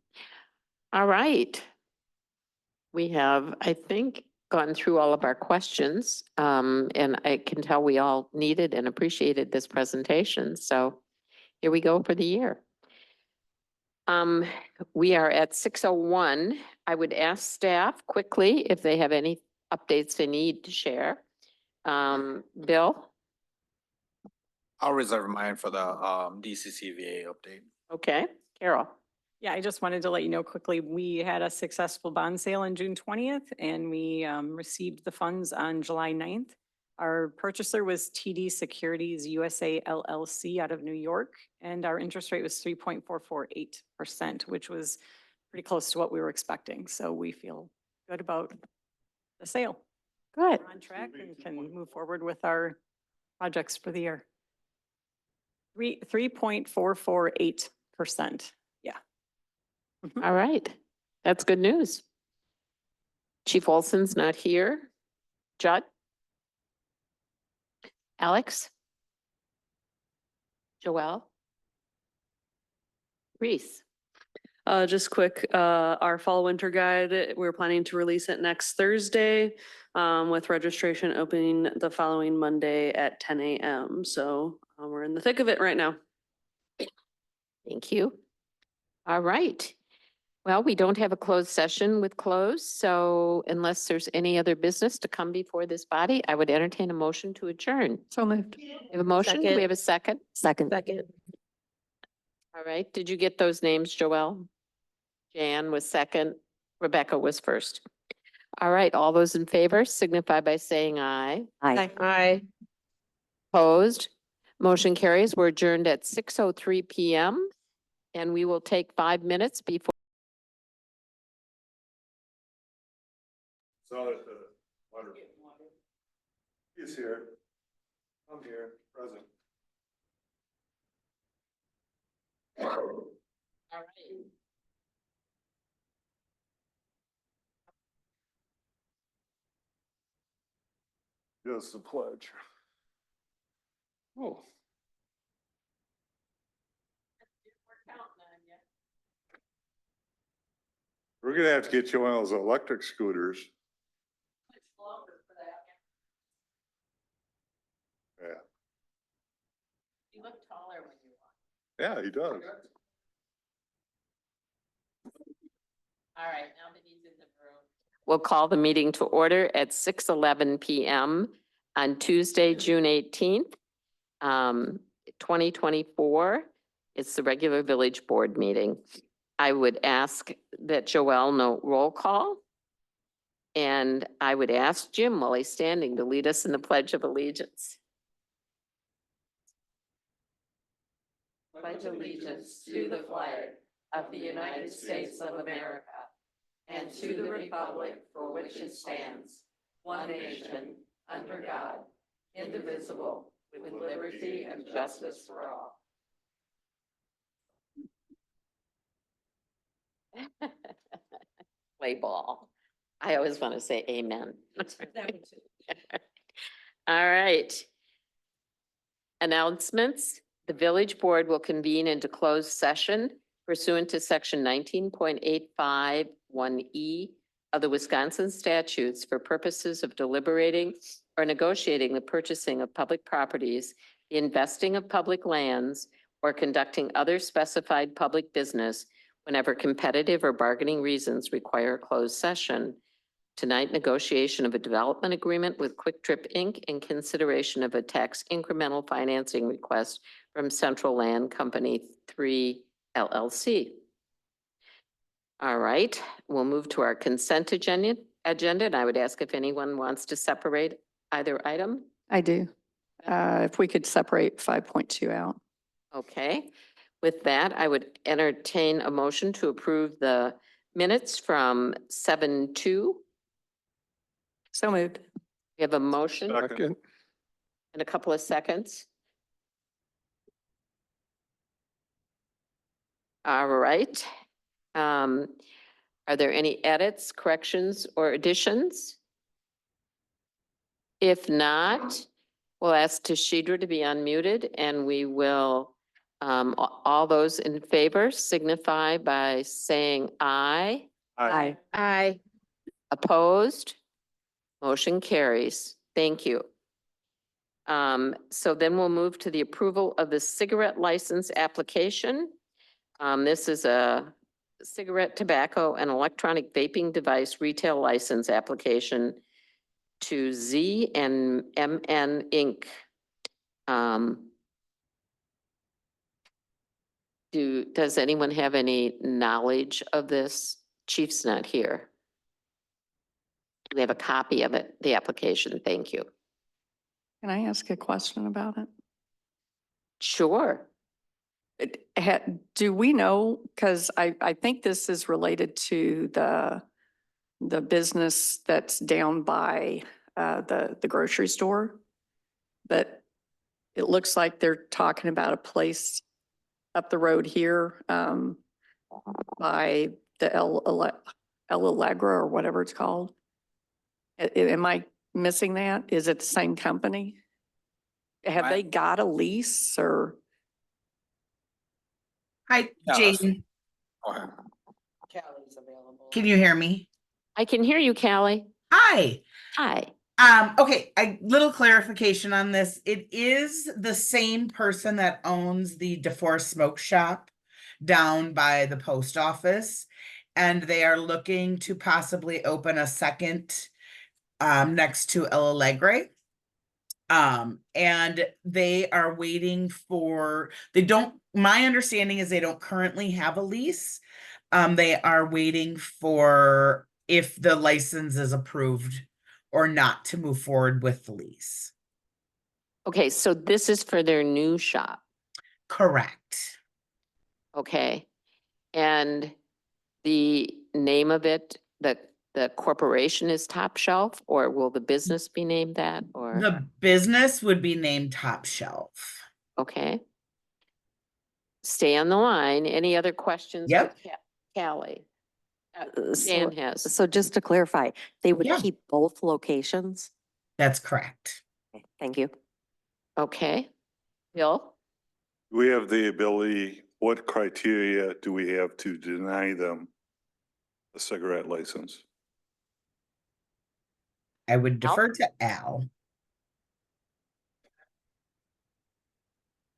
All right. We have, I think, gone through all of our questions, and I can tell we all needed and appreciated this presentation. So here we go for the year. We are at 6:01. I would ask staff quickly if they have any updates they need to share. Bill? I'll reserve mine for the DCCVA update. Okay. Carol? Yeah, I just wanted to let you know quickly, we had a successful bond sale on June 20th and we received the funds on July 9th. Our purchaser was TD Securities USA LLC out of New York, and our interest rate was 3.448%, which was pretty close to what we were expecting. So we feel good about the sale. Good. We're on track and can move forward with our projects for the year. 3.448%. Yeah. All right. That's good news. Chief Olson's not here. Judd? Alex? Joelle? Reese? Just quick, our fall winter guide, we're planning to release it next Thursday, with registration opening the following Monday at 10 a.m. So we're in the thick of it right now. Thank you. All right. Well, we don't have a closed session with close, so unless there's any other business to come before this body, I would entertain a motion to adjourn. So moved. We have a motion? Do we Second. have a second? Second. All right. Did you get those names, Joelle? Jan was second. Rebecca was first. All right. All those in favor signify by saying aye. Aye. Aye. Opposed? Motion carries. We're adjourned at 6:03 PM. And we will take 5 minutes before. So that the water. He's here. I'm here, present. All right. Yes, the pledge. Oh. We're gonna have to get you one of those electric scooters. Yeah. Yeah, he does. All right, now that he's in the room. We'll call the meeting to order at 6:11 PM on Tuesday, June 18th, 2024. It's the regular village board meeting. I would ask that Joelle note roll call. And I would ask Jim while he's standing to lead us in the Pledge of Allegiance. Pledge allegiance to the flag of the United States of America and to the republic for which it stands, one nation, under God, indivisible, with liberty and justice for all. Play ball. I always want to say amen. All right. Announcements. The village board will convene into closed session pursuant to section 19.851E of the Wisconsin statutes for purposes of deliberating or negotiating the purchasing of public properties, the investing of public lands, or conducting other specified public business whenever competitive or bargaining reasons require a closed session. Tonight, negotiation of a development agreement with Quick Trip, Inc. in consideration of a tax incremental financing request from Central Land Company 3 LLC. All right, we'll move to our consent agenda, and I would ask if anyone wants to separate either item. I do. If we could separate 5.2 out. Okay, with that, I would entertain a motion to approve the minutes from 7/2. So moved. We have a motion Second. and a couple of seconds. All right. Are there any edits, corrections, or additions? If not, we'll ask Tashidra to be unmuted, and we will, all those in favor signify by saying aye. Aye. Aye. Opposed? Motion carries. Thank you. So then we'll move to the approval of the cigarette license application. This is a cigarette, tobacco, and electronic vaping device retail license application to Z and MN Inc. Does anyone have any knowledge of this? Chief's not here. We have a copy of it, the application. Thank you. Can I ask a question about it? Sure. Do we know, because I think this is related to the business that's down by the grocery store, but it looks like they're talking about a place up the road here by the El Allegra or whatever it's called. Am I missing that? Is it the same company? Have they got a lease or? Hi, No, that's- Jaden. Go ahead. Can you hear me? I can hear you, Callie. Hi. Hi. Okay, a little clarification on this. It is the same person that owns the DeForest Smoke Shop down by the post office. And they are looking to possibly open a second next to El Alegre. And they are waiting for, my understanding is they don't currently have a lease. They are waiting for if the license is approved or not to move forward with the lease. Okay, so this is for their new shop. Correct. Okay. And the name of it, the corporation is Top Shelf, or will the business be named that, or? The business would be named Top Shelf. Okay. Stay on the line. Any other questions? for Yep. Callie? So- Dan has. So just to clarify, they would Yeah. keep both locations? That's correct. Okay, thank you. Okay. Bill? We have the ability, what criteria do we have to deny them a cigarette license? I would defer to Al.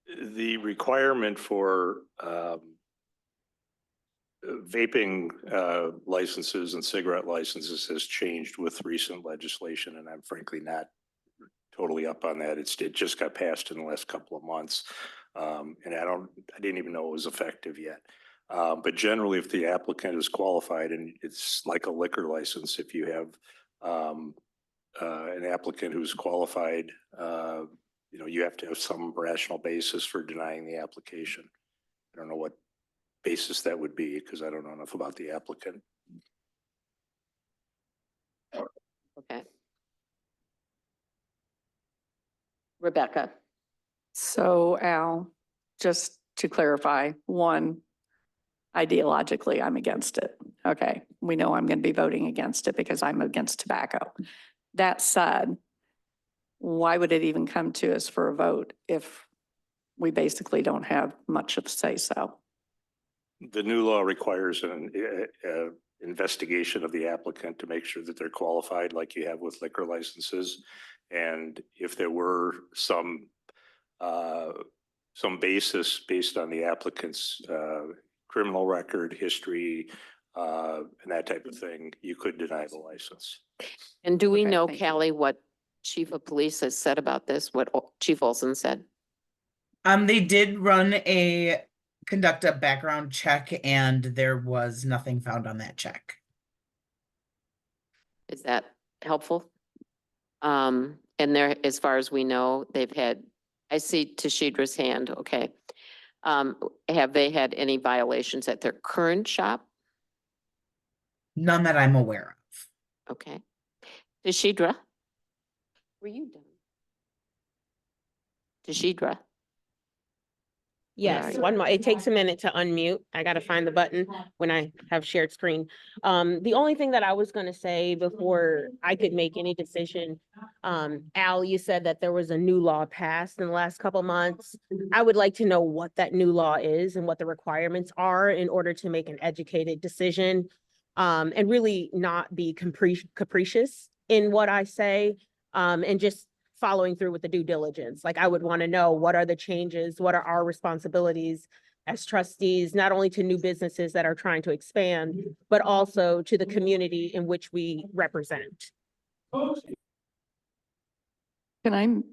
The requirement for vaping licenses and cigarette licenses has changed with recent legislation, and I'm frankly not totally up on that. It just got passed in the last couple of months. And I didn't even know it was effective yet. But generally, if the applicant is qualified, and it's like a liquor license, if you have an applicant who's qualified, you have to have some rational basis for denying the application. I don't know what basis that would be because I don't know enough about the applicant. Okay. Rebecca. So Al, just to clarify, one, ideologically, I'm against it. Okay, we know I'm going to be voting against it because I'm against tobacco. That said, why would it even come to us for a vote if we basically don't have much of a say so? The new law requires an investigation of the applicant to make sure that they're qualified like you have with liquor licenses. And if there were some basis based on the applicant's criminal record, history, and that type of thing, you could deny the license. And do we Okay, know, thank you. Callie, what Chief of Police has said about this, what Chief Olson said? They did conduct a background check and there was nothing found on that check. Is that helpful? And there, as far as we know, I see Tashidra's hand, okay. Have they had any violations at their current shop? None that I'm aware of. Okay. Tashidra? Were you done? Tashidra? Yes, Right. one more. It takes a minute to unmute. I gotta find the button when I have shared screen. The only thing that I was gonna say before I could make any decision, Al, you said that there was a new law passed in the last couple months. I would like to know what that new law is and what the requirements are in order to make an educated decision. And really not be capricious in what I say, and just following through with the due diligence. Like I would want to know what are the changes, what are our responsibilities as trustees, not only to new businesses that are trying to expand, but also to the community in which we represent. Can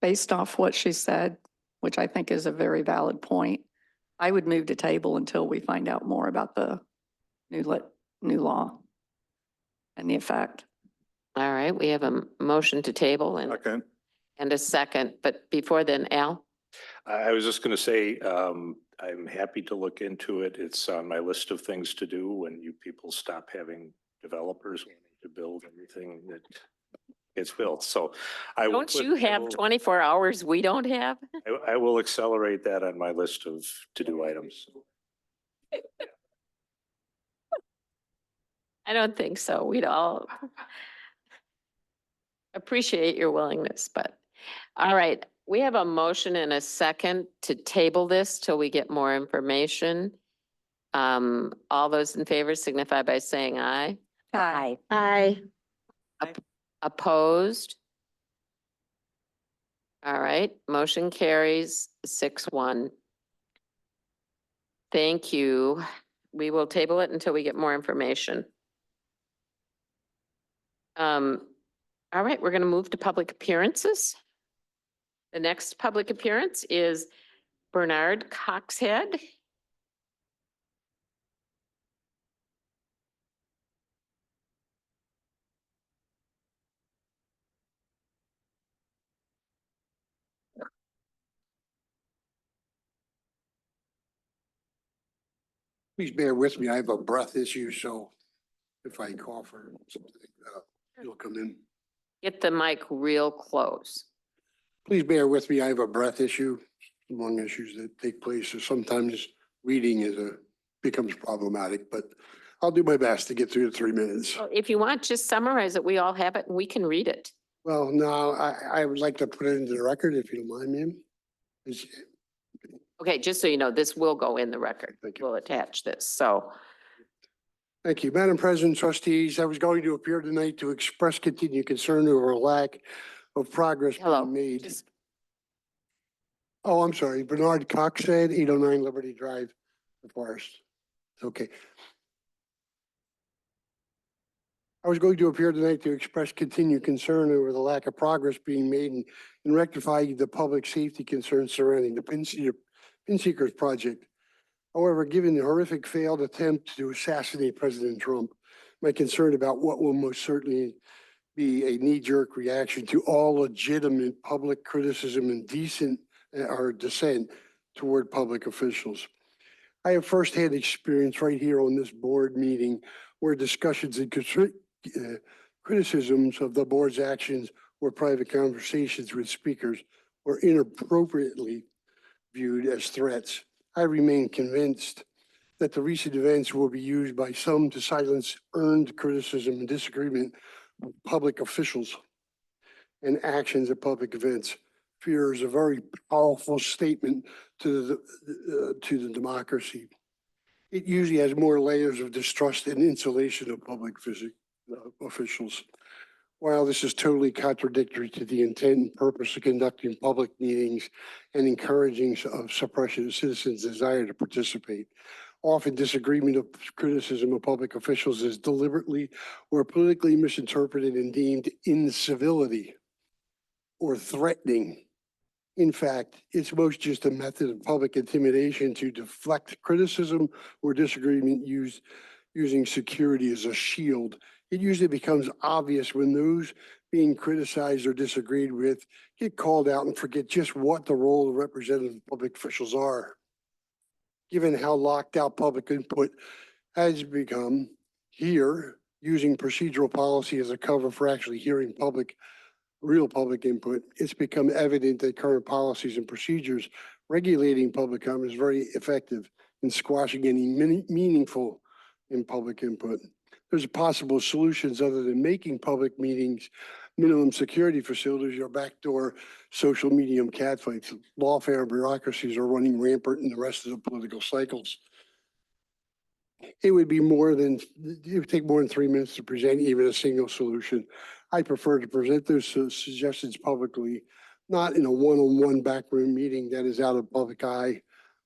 based off what she said, which I think is a very valid point, I would move to table until we find out more about the new law and the effect. All right, we have a motion to table Okay. and a second, but before then, Al? I was just going to say, I'm happy to look into it. It's on my list of things to do when you people stop having developers wanting to build everything that gets built. So I will Don't you have 24 hours we don't have? I will accelerate that on my list of to-do items. I don't think so. We'd all appreciate your willingness, but, all right. We have a motion and a second to table this till we get more information. All those in favor signify by saying aye. Aye. Aye. Opposed? All right, motion carries 6-1. Thank you. We will table it until we get more information. All right, we're going to move to public appearances. The next public appearance is Bernard Coxhead. Please bear with me. I have a breath issue, so if I cough or something, you'll come in. Get the mic real close. Please bear with me. I have a breath issue, among issues that take place. So sometimes reading becomes problematic, but I'll do my best to get through the 3 minutes. Well, if you want, just summarize it. We all have it and we can read it. Well, no, I would like to put it into the record if you don't mind, ma'am. It's- Okay, just so you know, this will go in the record. Thank you. We'll attach this, so. Thank you. Madam President, trustees, I was going to appear tonight to express continued concern over a lack of progress Hello, being made. just- Oh, I'm sorry. Bernard Cox said 809 Liberty Drive, the Forest. Okay. I was going to appear tonight to express continued concern over the lack of progress being made in rectifying the public safety concerns surrounding the Pin Seekers project. However, given the horrific failed attempt to assassinate President Trump, my concern about what will most certainly be a knee-jerk reaction to all legitimate public criticism and decent or dissent toward public officials. I have firsthand experience right here on this board meeting where discussions and criticisms of the board's actions or private conversations with speakers were inappropriately viewed as threats. I remain convinced that the recent events will be used by some to silence earned criticism and disagreement with public officials and actions at public events. Fear is a very powerful statement to the democracy. It usually has more layers of distrust and insulation of public officials. While this is totally contradictory to the intent and purpose of conducting public meetings and encouraging of suppression of citizens' desire to participate, often disagreement of criticism of public officials is deliberately or politically misinterpreted and deemed incivility or threatening. In fact, it's most just a method of public intimidation to deflect criticism or disagreement using security as a shield. It usually becomes obvious when those being criticized or disagreed with get called out and forget just what the role of representative public officials are. Given how locked out public input has become here, using procedural policy as a cover for actually hearing real public input, it's become evident that current policies and procedures regulating public comment is very effective in squashing any meaningful in public input. There's possible solutions other than making public meetings minimum security facilities or backdoor social medium catfights. Lawfare bureaucracies are running rampant in the rest of the political cycles. It would take more than 3 minutes to present even a single solution. I prefer to present those suggestions publicly, not in a one-on-one backroom meeting that is out of public eye,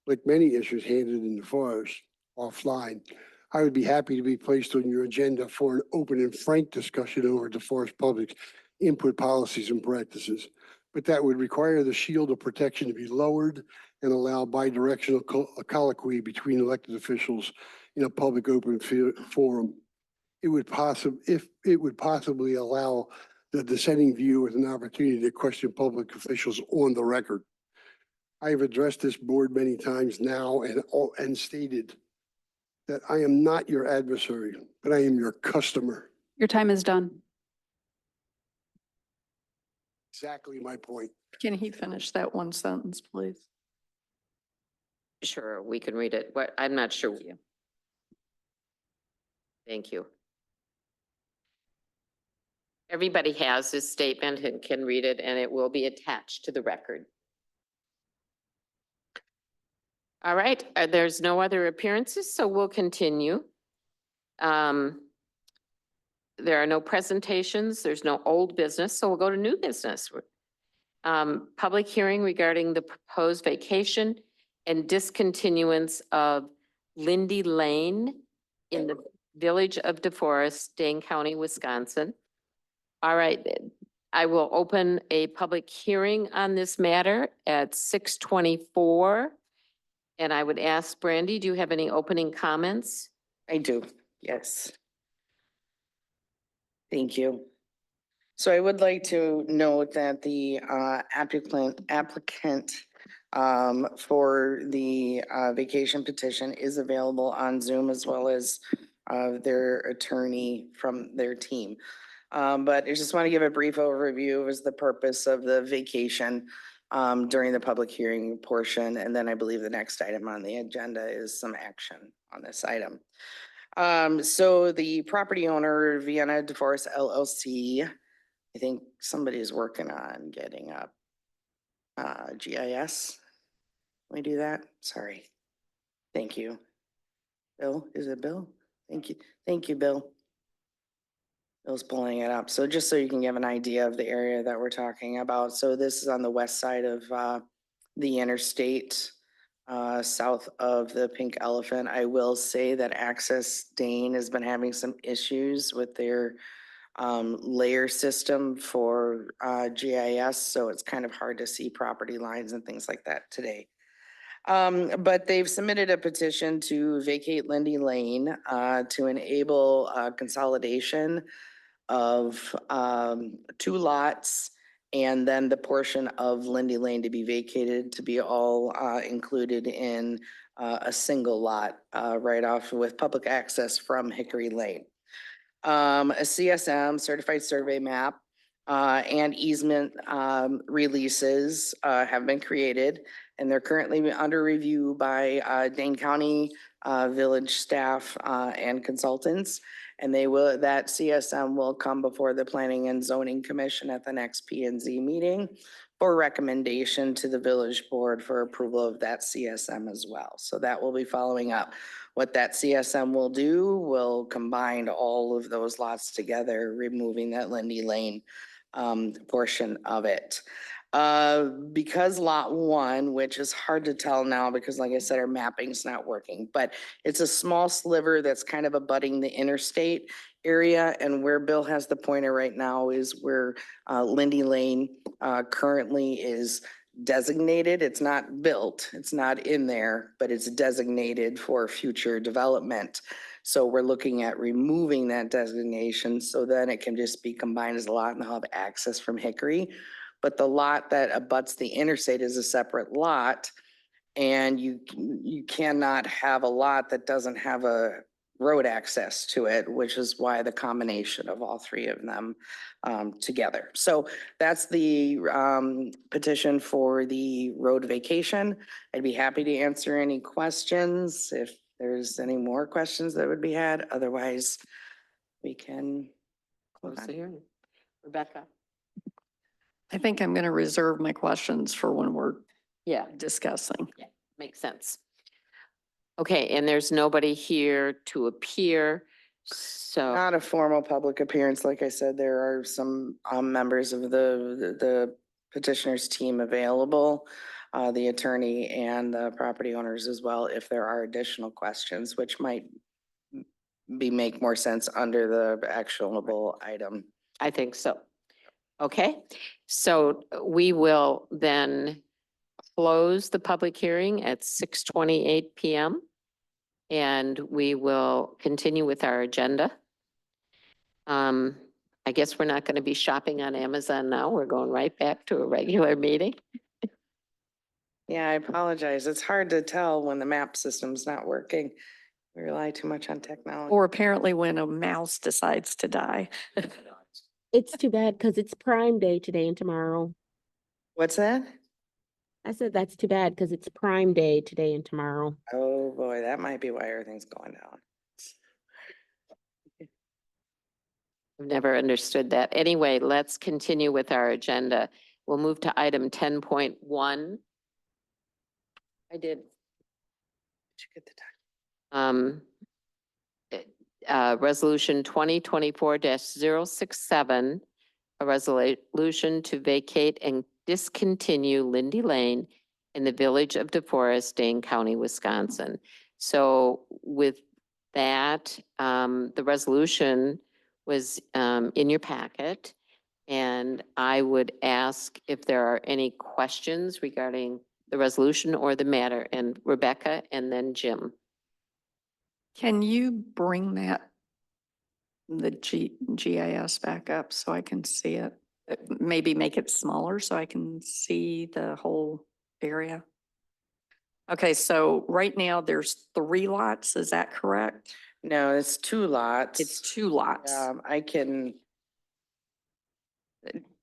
like many issues handled in the forest offline. I would be happy to be placed on your agenda for an open and frank discussion over DeForest Public's input policies and practices. But that would require the shield of protection to be lowered and allow bidirectional colloquy between elected officials in a public open forum. It would possibly allow the dissenting view with an opportunity to question public officials on the record. I have addressed this board many times now and stated that I am not your adversary, but I am your customer. Your time is done. Exactly my point. Can he finish that one sentence, please? Sure, we can read it. What, I'm not sure. Thank you. Thank you. Everybody has this statement and can read it, and it will be attached to the record. All right, there's no other appearances, so we'll continue. There are no presentations, there's no old business, so we'll go to new business. Public hearing regarding the proposed vacation and discontinuance of Lindy Lane in the Village of DeForest, Dane County, Wisconsin. All right, I will open a public hearing on this matter at 6:24. And I would ask Brandy, do you have any opening comments? I do, yes. Thank you. So I would like to note that the applicant for the vacation petition is available on Zoom as well as their attorney from their team. But I just want to give a brief overview of the purpose of the vacation during the public hearing portion. And then I believe the next item on the agenda is some action on this item. So the property owner, Vienna DeForest LLC, I think somebody is working on getting up GIS. Can we do that? Sorry. Thank you. Bill, is it Bill? Thank you. Thank you, Bill. Bill's pulling it up. So just so you can give an idea of the area that we're talking about. So this is on the west side of the interstate south of the Pink Elephant. I will say that Access Dane has been having some issues with their layer system for GIS, so it's kind of hard to see property lines and things like that today. But they've submitted a petition to vacate Lindy Lane to enable consolidation of 2 lots, and then the portion of Lindy Lane to be vacated to be all included in a single lot right off with public access from Hickory Lane. A CSM, certified survey map, and easement releases have been created, and they're currently under review by Dane County village staff and consultants. And that CSM will come before the Planning and Zoning Commission at the next P and Z meeting for recommendation to the village board for approval of that CSM as well. So that will be following up. What that CSM will do will combine all of those lots together, removing that Lindy Lane portion of it. Because lot 1, which is hard to tell now because like I said, our mapping's not working, but it's a small sliver that's kind of abutting the interstate area, and where Bill has the pointer right now is where Lindy Lane currently is designated. It's not built, it's not in there, but it's designated for future development. So we're looking at removing that designation so then it can just be combined as a lot and they'll have access from Hickory. But the lot that abuts the interstate is a separate lot, and you cannot have a lot that doesn't have a road access to it, which is why the combination of all 3 of them together. So that's the petition for the road vacation. I'd be happy to answer any questions if there's any more questions that would be had. Otherwise, we can close Close the the hearing. Rebecca? I think I'm going to reserve my questions for when we're Yeah, discussing. makes sense. Okay, and there's nobody here to appear, so, Not a formal public appearance. Like I said, there are some members of the petitioner's team available, the attorney and the property owners as well, if there are additional questions, which might make more sense under the actionable item. I think so. Okay, so we will then close the public hearing at 6:28 PM. And we will continue with our agenda. I guess we're not going to be shopping on Amazon now. We're going right back to a regular meeting. Yeah, I apologize. It's hard to tell when the map system's not working. We rely too much on technology. Or apparently when a mouse decides to die. It's too bad because it's Prime Day today and tomorrow. What's that? I said that's too bad because it's Prime Day today and tomorrow. Oh, boy, that might be why everything's going down. I've never understood that. Anyway, let's continue with our agenda. We'll move to item 10.1. I did. Did you get the time? Resolution 2024-067, a resolution to vacate and discontinue Lindy Lane in the village of DeForest, Dane County, Wisconsin. So with that, the resolution was in your packet. And I would ask if there are any questions regarding the resolution or the matter. And Rebecca and then Jim. Can you bring the GIS back up so I can see it? Maybe make it smaller so I can see the whole area? Okay, so right now there's 3 lots, is that correct? No, it's 2 lots. It's 2 lots. I can,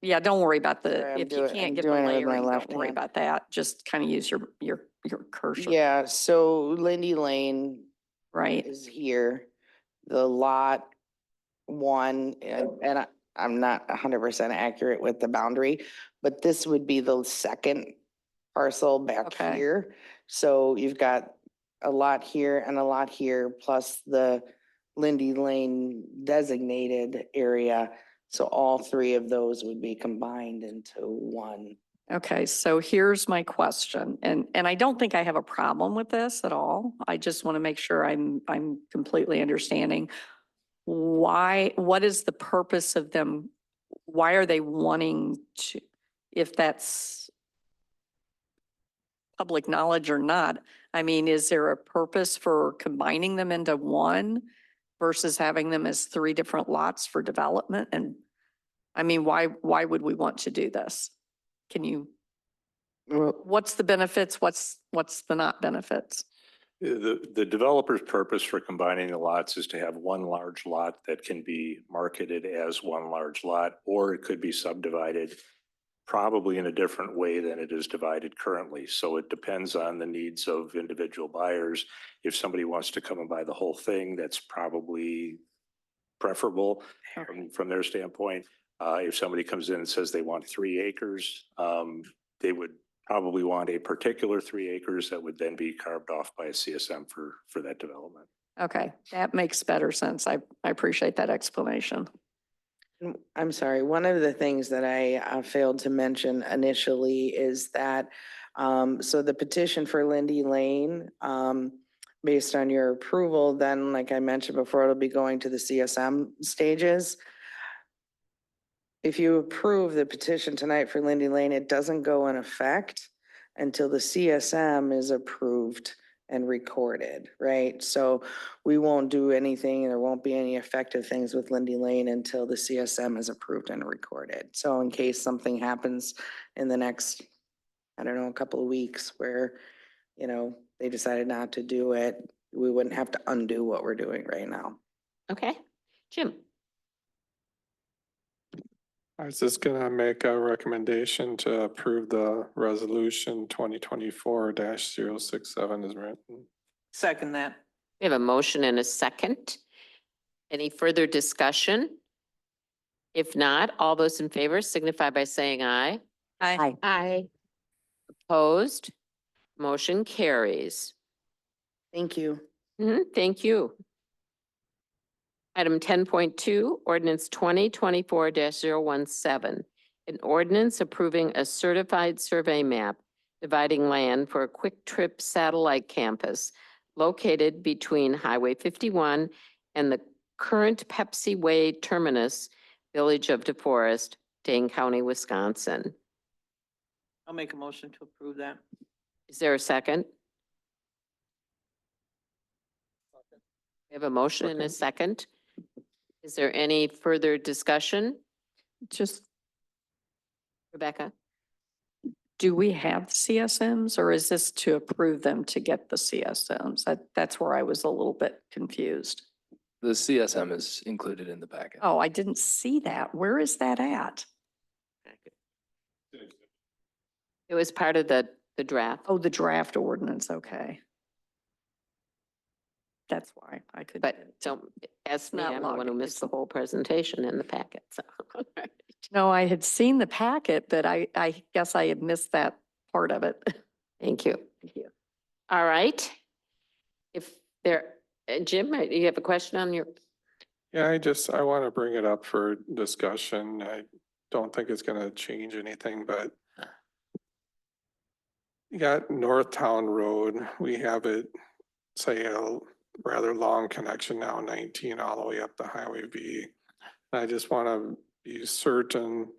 Yeah, don't worry about Yeah, I'm if you doing- can't I'm get the doing it with my layering, left don't worry hand. about that. Just kind of use your cursor. yeah, so Lindy Lane Right, is here. The lot 1, and I'm not 100% accurate with the boundary, but this would be the second parcel back Okay. here. So you've got a lot here and a lot here, plus the Lindy Lane designated area. So all 3 of those would be combined into one Okay, so here's my question, and I don't think I have a problem with this at all. I just want to make sure I'm completely understanding. Why, what is the purpose of them? Why are they wanting to, if that's public knowledge or not? I mean, is there a purpose for combining them into one versus having them as three different lots for development? And I mean, why would we want to do this? Can you? What's the benefits? What's the not benefits? The developer's purpose for combining the lots is to have one large lot that can be marketed as one large lot, or it could be subdivided probably in a different way than it is divided currently. So it depends on the needs of individual buyers. If somebody wants to come and buy the whole thing, that's probably preferable from their standpoint. If somebody comes in and says they want 3 acres, they would probably want a particular 3 acres that would then be carved off by a CSM for that development. Okay, that makes better sense. I appreciate that explanation. I'm sorry, one of the things that I failed to mention initially is that, so the petition for Lindy Lane, based on your approval, then like I mentioned before, it'll be going to the CSM stages. If you approve the petition tonight for Lindy Lane, it doesn't go in effect until the CSM is approved and recorded, right? So we won't do anything, there won't be any effective things with Lindy Lane until the CSM is approved and recorded. So in case something happens in the next, I don't know, a couple of weeks where, you know, they decided not to do it, we wouldn't have to undo what we're doing right now. Okay, Jim. I was just gonna make a recommendation to approve the resolution 2024-067 as written. Second that. We have a motion and a second. Any further discussion? If not, all those in favor signify by saying aye. Aye. Aye. Opposed? Motion carries. Thank you. Thank you. Item 10.2, ordinance 2024-017. An ordinance approving a certified survey map dividing land for a quick trip satellite campus located between Highway 51 and the current Pepsi Way terminus, Village of DeForest, Dane County, Wisconsin. I'll make a motion to approve that. Is there a second? We have a motion and a second. Is there any further discussion? Just, Rebecca? do we have CSMs or is this to approve them to get the CSMs? That's where I was a little bit confused. The CSM is included in the packet. Oh, I didn't see that. Where is that at? It was part of the draft, Oh, the draft ordinance, okay. That's why I could. but don't ask me, Not I'm the one who logged. missed the whole presentation in the packet, so. No, I had seen the packet, but I guess I had missed that part of it. Thank you. Thank you. All right. If there, Jim, you have a question on your, Yeah, I want to bring it up for discussion. I don't think it's gonna change anything, but you got North Town Road. We have it, say, a rather long connection now, 19 all the way up to Highway B. I just want to be certain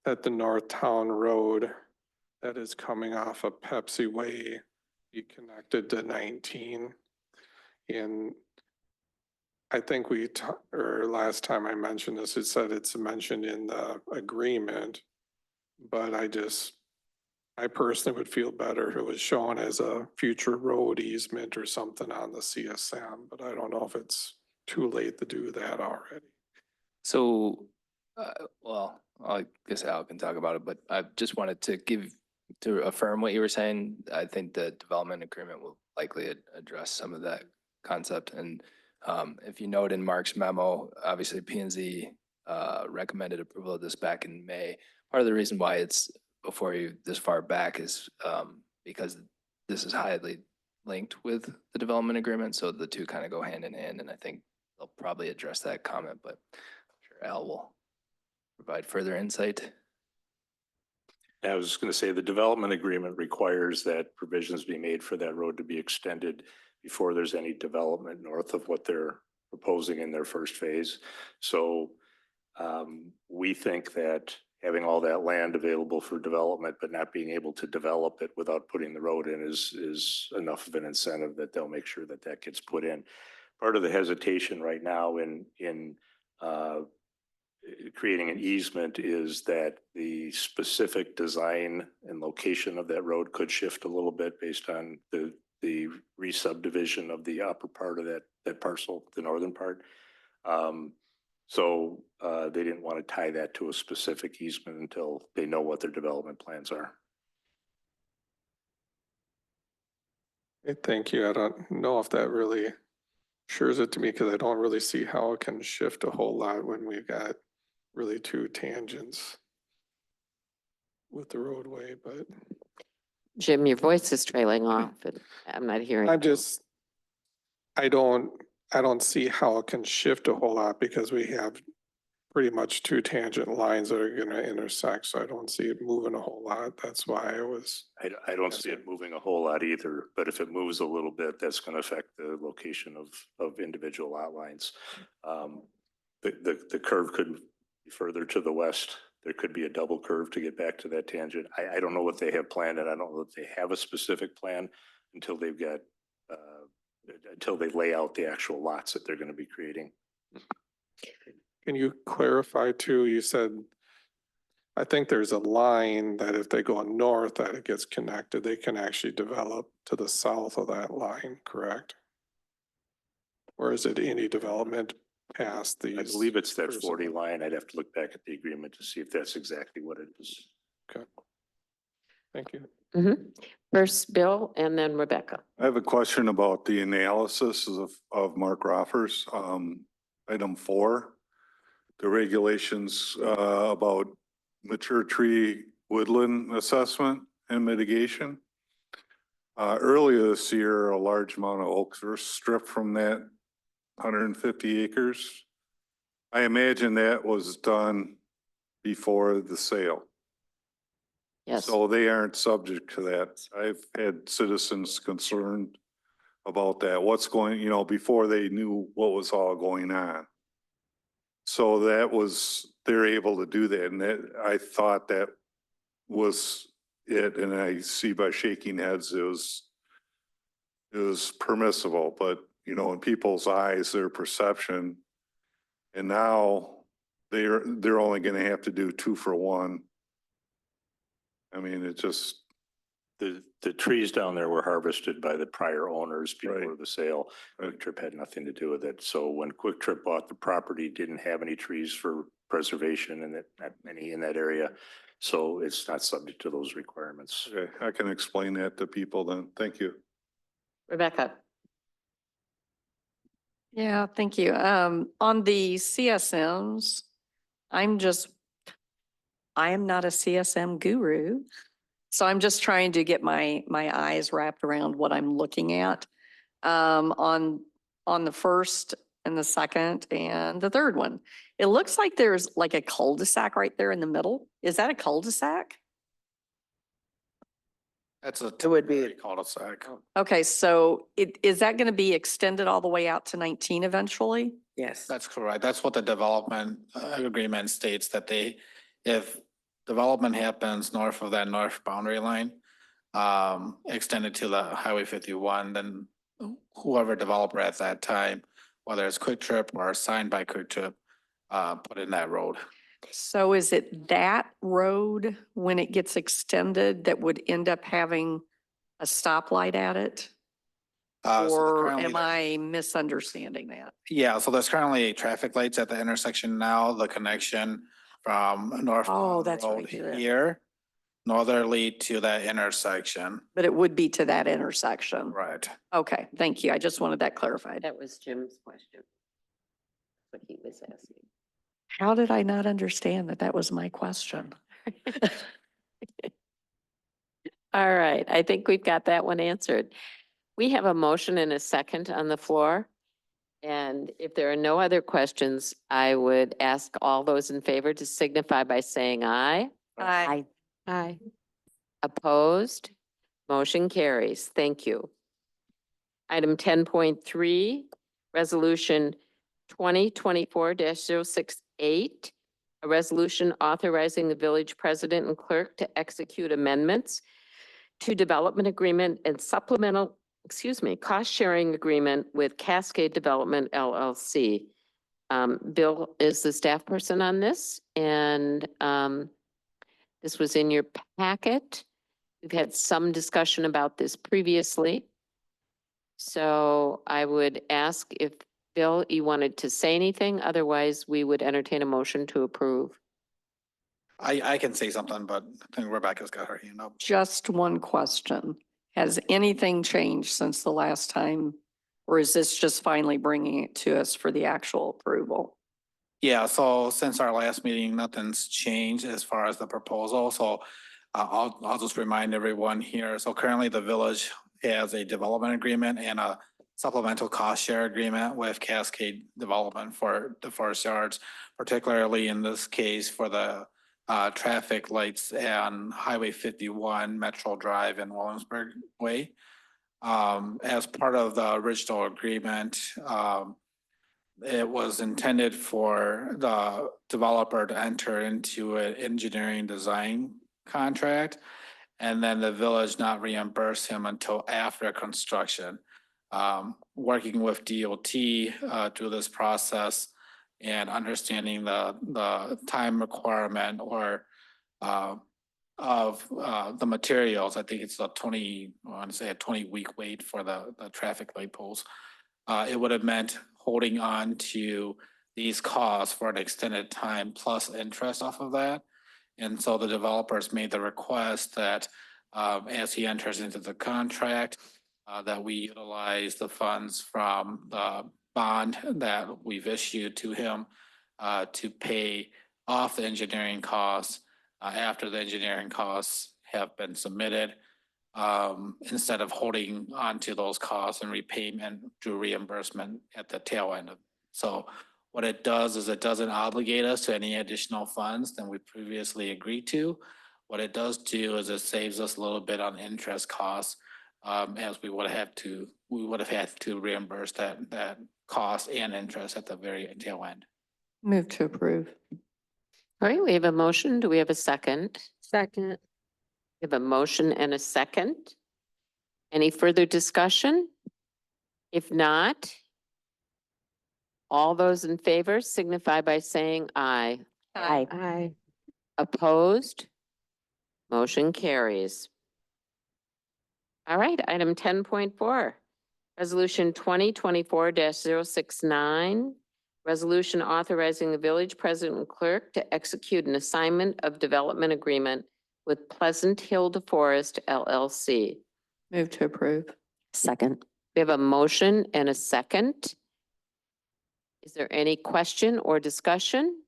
that the North Town Road that is coming off of Pepsi Way be connected to 19. And I think or last time I mentioned this, it said it's mentioned in the agreement, but I personally would feel better if it was shown as a future road easement or something on the CSM, but I don't know if it's too late to do that already. So, well, I guess Al can talk about it, but I just wanted to affirm what you were saying. I think the development agreement will likely address some of that concept. And if you note in Mark's memo, obviously P and Z recommended approval of this back in May. Part of the reason why it's before you this far back is because this is highly linked with the development agreement. So the two kind of go hand in hand. And I think they'll probably address that comment, but I'm sure Al will provide further insight. I was just going to say, the development agreement requires that provisions be made for that road to be extended before there's any development north of what they're proposing in their first phase. So we think that having all that land available for development, but not being able to develop it without putting the road in is enough of an incentive that they'll make sure that that gets put in. Part of the hesitation right now in creating an easement is that the specific design and location of that road could shift a little bit based on the re-subdivision of the upper part of that parcel, the northern part. So they didn't want to tie that to a specific easement until they know what their development plans are. Okay, thank you. I don't know if that really assures it to me because I don't really see how it can shift a whole lot when we've got really two tangents with the roadway, but Jim, your voice is trailing off and I'm not hearing. I don't see how it can shift a whole lot because we have pretty much two tangent lines that are gonna intersect, so I don't see it moving a whole lot. That's why I was. I don't see it moving a whole lot either, but if it moves a little bit, that's going to affect the location of individual lot lines. The curve could be further to the west. There could be a double curve to get back to that tangent. I don't know what they have planned, and I don't know if they have a specific plan until they've got, until they lay out the actual lots that they're going to be creating. Can you clarify too? You said, I think there's a line that if they go north, that it gets connected, they can actually develop to the south of that line, correct? Or is it any development past these? I believe it's that first 40 line. I'd have to look back at the agreement to see if that's exactly what it is. Okay. Thank you. First Bill and then Rebecca. I have a question about the analysis of Mark Roffers. Item 4, the regulations about mature tree woodland assessment and mitigation. Earlier this year, a large amount of oaks were stripped from that 150 acres. I imagine that was done before the sale. Yes. So they aren't subject to that. I've had citizens concerned about that. What's going, before they knew what was all going on. So that was, they're able to do that. And that, I thought that was it. And I see by shaking heads, it was permissible, but in people's eyes, their perception. And now they're only going to have to do 2 for 1. I mean, it just. The trees down there were harvested by the prior owners before the sale. Quick Trip had nothing to do with it. So when Quick Trip bought the property, didn't have any trees for preservation and not many in that area. So it's not subject to those requirements. Okay, I can explain that to people then. Thank you. Rebecca. Yeah, thank you. On the CSMs, I am not a CSM guru. So I'm just trying to get my eyes wrapped around what I'm looking at. On the first and the second and the third one. It looks like there's like a cul-de-sac right there in the middle. Is that a cul-de-sac? That's a. It would be. Cul-de-sac. Okay, so is that going to be extended all the way out to 19 eventually? Yes. That's correct. That's what the development agreement states, that if development happens north of that north boundary line, extended to the Highway 51, then whoever developer at that time, whether it's Quick Trip or signed by Quick Trip, put in that road. So is it that road when it gets extended that would end up having a stoplight at it? Or am I misunderstanding that? Yeah, so there's currently traffic lights at the intersection now, the connection from North. Oh, that's Road right, yeah. here, northerly to that intersection. But it would be to that intersection. Right. Okay, thank you. I just wanted that clarified. That was Jim's question. What he was asking. How did I not understand that that was my question? All right, I think we've got that one answered. We have a motion and a second on the floor. And if there are no other questions, I would ask all those in favor to signify by saying aye. Aye. Aye. Opposed? Motion carries. Thank you. Item 10.3, Resolution 2024-068, a resolution authorizing the village president and clerk to execute amendments to development agreement and supplemental, cost sharing agreement with Cascade Development LLC. Bill is the staff person on this, and this was in your packet. We've had some discussion about this previously. So I would ask if, Bill, you wanted to say anything, otherwise we would entertain a motion to approve. I can say something, but I think Rebecca's got her hand up. Just one question. Has anything changed since the last time? Or is this just finally bringing it to us for the actual approval? Yeah, so since our last meeting, nothing's changed as far as the proposal, so I'll just remind everyone here. So currently the village has a development agreement and a supplemental cost share agreement with Cascade Development for the forest yards, particularly in this case for the traffic lights on Highway 51, Metro Drive and Williamsburg Way. As part of the original agreement, it was intended for the developer to enter into an engineering design contract, and then the village not reimburse him until after construction. Working with DOT through this process and understanding the time requirement or of the materials, I think it's I want to say a 20-week wait for the traffic light poles. It would have meant holding on to these costs for an extended time plus interest off of that. And so the developers made the request that as he enters into the contract, that we utilize the funds from the bond that we've issued to him to pay off the engineering costs after the engineering costs have been submitted, instead of holding on to those costs and repayment through reimbursement at the tail end of. So what it does is it doesn't obligate us to any additional funds than we previously agreed to. What it does do is it saves us a little bit on interest costs, as we would have had to reimburse that cost and interest at the very tail end. Move to approve. All right, we have a motion. Do we have a second? Second. We have a motion and a second. Any further discussion? If not, all those in favor signify by saying aye. Aye. Aye. Opposed? Motion carries. All right, item 10.4, Resolution 2024-069, resolution authorizing the village president and clerk to execute an assignment of development agreement with Pleasant Hill DeForest LLC. Move to approve. Second. We have a motion and a second. Is there any question or discussion?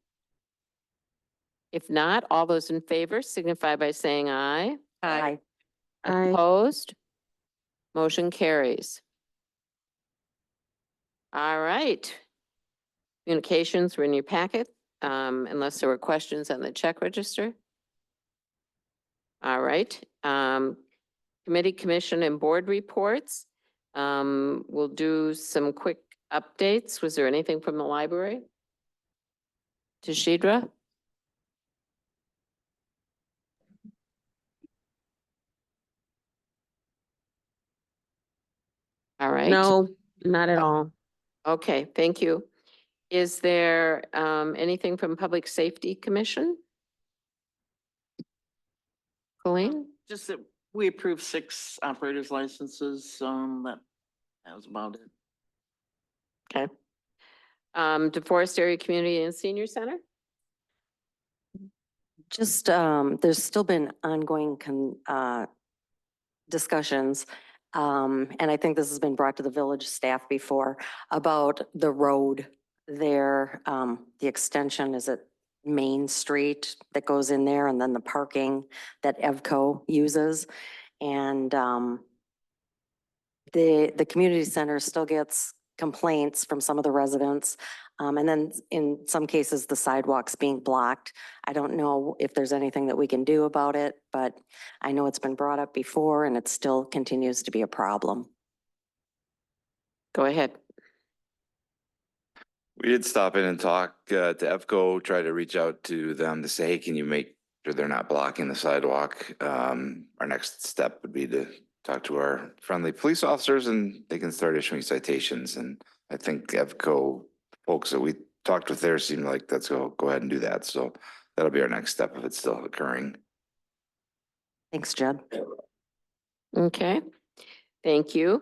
If not, all those in favor signify by saying aye. Aye. Aye. Opposed? Motion carries. All right. Communications were in your packet, unless there were questions on the check register. All right. Committee, commission, and board reports. We'll do some quick updates. Was there anything from the library? Tashidra? All right. No, not at all. Okay, thank you. Is there anything from Public Safety Commission? Colleen? Just that we approved 6 operators licenses, that was about it. Okay. DeForest Area Community and Senior Center? Just, there's still been ongoing discussions. And I think this has been brought to the village staff before about the road there. The extension is at Main Street that goes in there, and then the parking that Evco uses. And the community center still gets complaints from some of the residents. And then in some cases, the sidewalks being blocked. I don't know if there's anything that we can do about it, but I know it's been brought up before and it still continues to be a problem. Go ahead. We did stop in and talk to EFCO, try to reach out to them to say, hey, can you make sure they're not blocking the sidewalk? Our next step would be to talk to our friendly police officers and they can start issuing citations. And I think EFCO folks that we talked with there seemed like let's go ahead and do that. So that'll be our next step if it's still occurring. Thanks, Jed. Okay, thank you.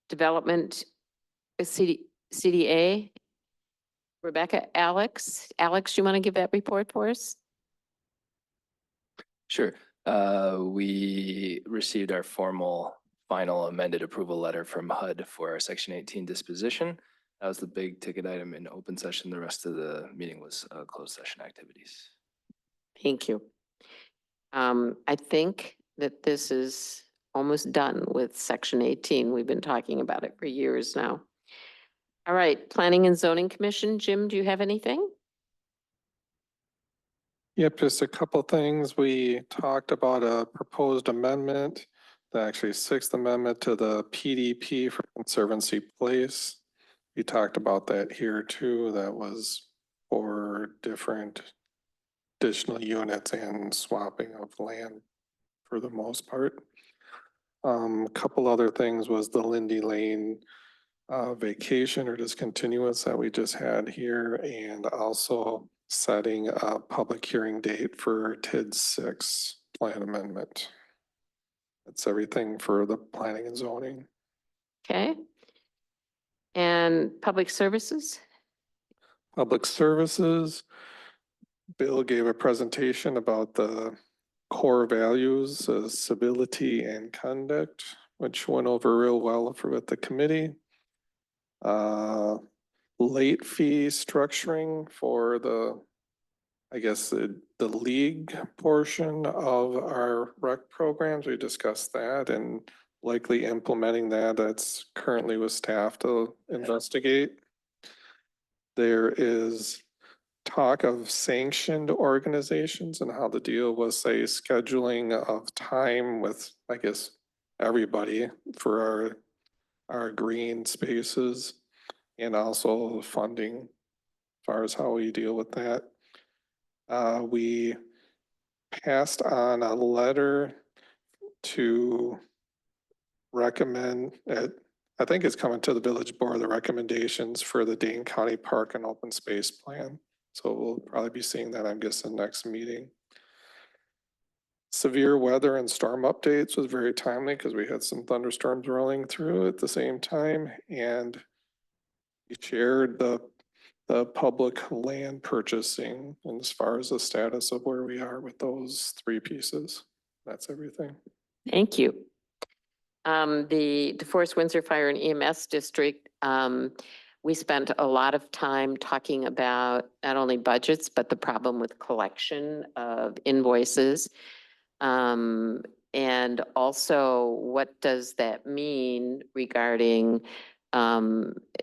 Development, CDA. Rebecca, Alex, you want to give that report for us? Sure. We received our formal final amended approval letter from HUD for our Section 18 disposition. That was the big ticket item in open session. The rest of the meeting was closed session activities. Thank you. I think that this is almost done with Section 18. We've been talking about it for years now. All right, Planning and Zoning Commission. Jim, do you have anything? Yep, just a couple things. We talked about a proposed amendment, actually Sixth Amendment to the PDP for Conservancy Place. We talked about that here too. That was for different additional units and swapping of land for the most part. A couple other things was the Lindy Lane vacation or discontinuance that we just had here, and also setting a public hearing date for TID 6 plan amendment. That's everything for the planning and zoning. Okay. And Public Services? Public services, Bill gave a presentation about the core values, civility and conduct, which went over real well with the committee. Late fee structuring for the, I guess, the league portion of our rec programs. We discussed that and likely implementing that. That's currently with staff to investigate. There is talk of sanctioned organizations and how the deal was, say, scheduling of time with, I guess, everybody for our green spaces and also funding as far as how we deal with that. We passed on a letter to recommend, I think it's coming to the village board, the recommendations for the Dane County Park and Open Space Plan. So we'll probably be seeing that, I'm guessing, next meeting. Severe weather and storm updates was very timely because we had some thunderstorms rolling through at the same time, and we shared the public land purchasing and as far as the status of where we are with those three pieces. That's everything. Thank you. The DeForest Windsor Fire and EMS District, we spent a lot of time talking about not only budgets, but the problem with collection of invoices. And also, what does that mean regarding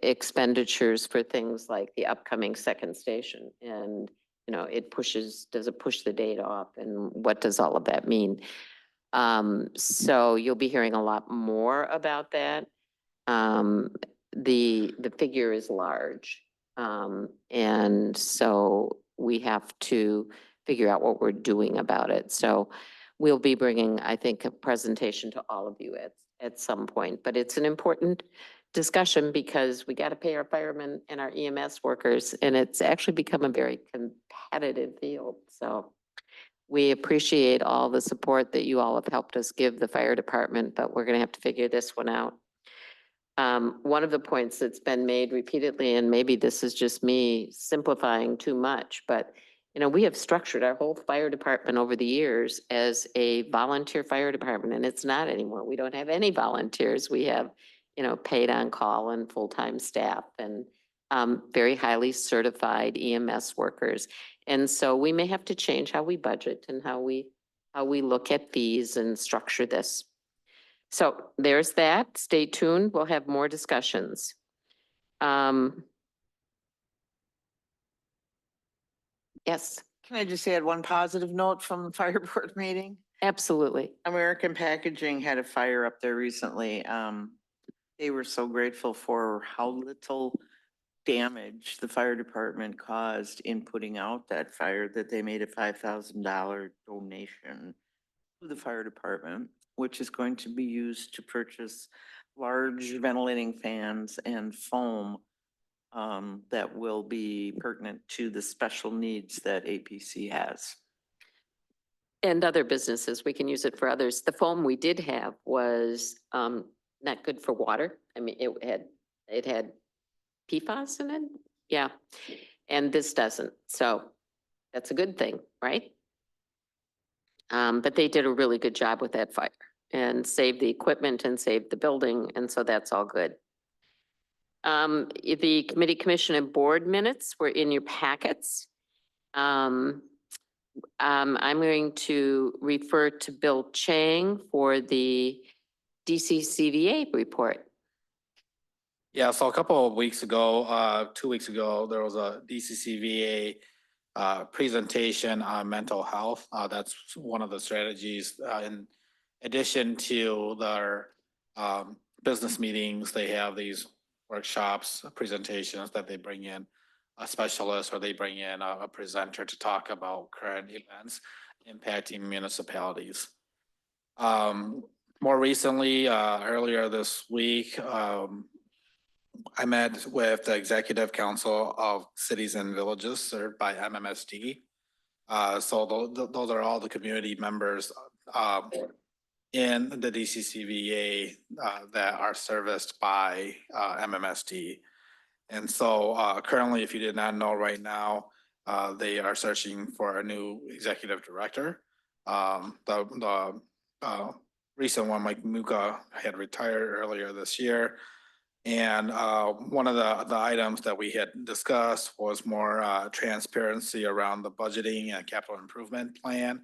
expenditures for things like the upcoming second station? And, you know, does it push the date off? And what does all of that mean? So you'll be hearing a lot more about that. The figure is large. And so we have to figure out what we're doing about it. So we'll be bringing, I think, a presentation to all of you at some point, but it's an important discussion because we got to pay our firemen and our EMS workers, and it's actually become a very competitive field. So we appreciate all the support that you all have helped us give the fire department, but we're going to have to figure this one out. One of the points that's been made repeatedly, and maybe this is just me simplifying too much, but you know, we have structured our whole fire department over the years as a volunteer fire department, and it's not anymore. We don't have any volunteers. We have, you know, paid on call and full-time staff and very highly certified EMS workers. And so we may have to change how we budget and how we look at fees and structure this. So there's that. Stay tuned. We'll have more discussions. Yes, Can I just add one positive note from the fire board meeting? absolutely. American Packaging had a fire up there recently. They were so grateful for how little damage the fire department caused in putting out that fire that they made a $5,000 donation to the fire department, which is going to be used to purchase large ventilating fans and foam that will be pertinent to the special needs that APC has. And other businesses, we can use it for others. The foam we did have was not good for water. I mean, it had PFAS in it. Yeah. And this doesn't. So that's a good thing, right? But they did a really good job with that fire and saved the equipment and saved the building. And so that's all good. The committee, commission and board minutes were in your packets. I'm going to refer to Bill Chang for the DCCVA report. Yeah, so a couple of weeks ago, 2 weeks ago, there was a DCCVA presentation on mental health. That's one of the strategies. In addition to their business meetings, they have these workshops, presentations that they bring in a specialist or they bring in a presenter to talk about current events impacting municipalities. More recently, earlier this week, I met with the Executive Council of Cities and Villages served by MMSD. So those are all the community members in the DCCVA that are serviced by MMSD. And so currently, if you did not know right now, they are searching for a new executive director. The recent one, Mike Muka, had retired earlier this year. And one of the items that we had discussed was more transparency around the budgeting and capital improvement plan,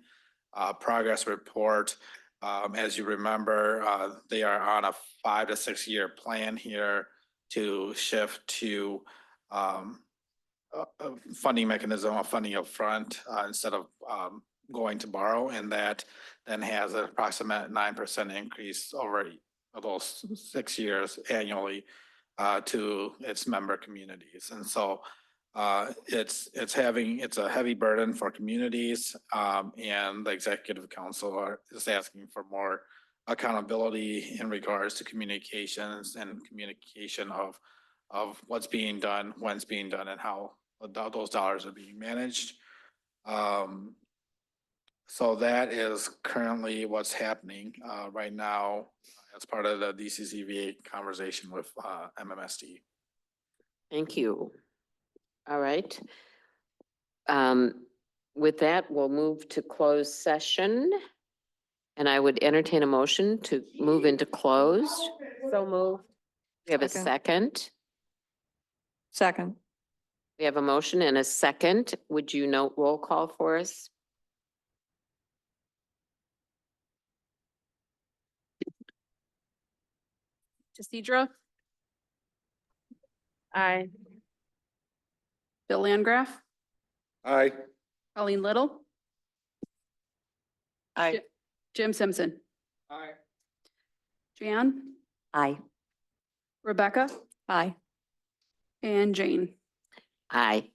progress report. As you remember, they are on a 5 to 6 year plan here to shift to a funding mechanism of funding upfront instead of going to borrow, and that then has an approximate 9% increase over those 6 years annually to its member communities. And so it's a heavy burden for communities, and the Executive Council is asking for more accountability in regards to communications and communication of what's being done, when it's being done, and how those dollars are being managed. So that is currently what's happening right now as part of the DCCVA conversation with MMSD. Thank you. All right. With that, we'll move to closed session. And I would entertain a motion to move into closed. So moved. We have a Second. second. Second. We have a motion and a second. Would you note roll call for us? Deidre, Aye. Bill Landgraf, Aye. Colleen Little, I. Jim Simpson. Aye. Jan, Aye. Rebecca, Aye. and Jane. Aye.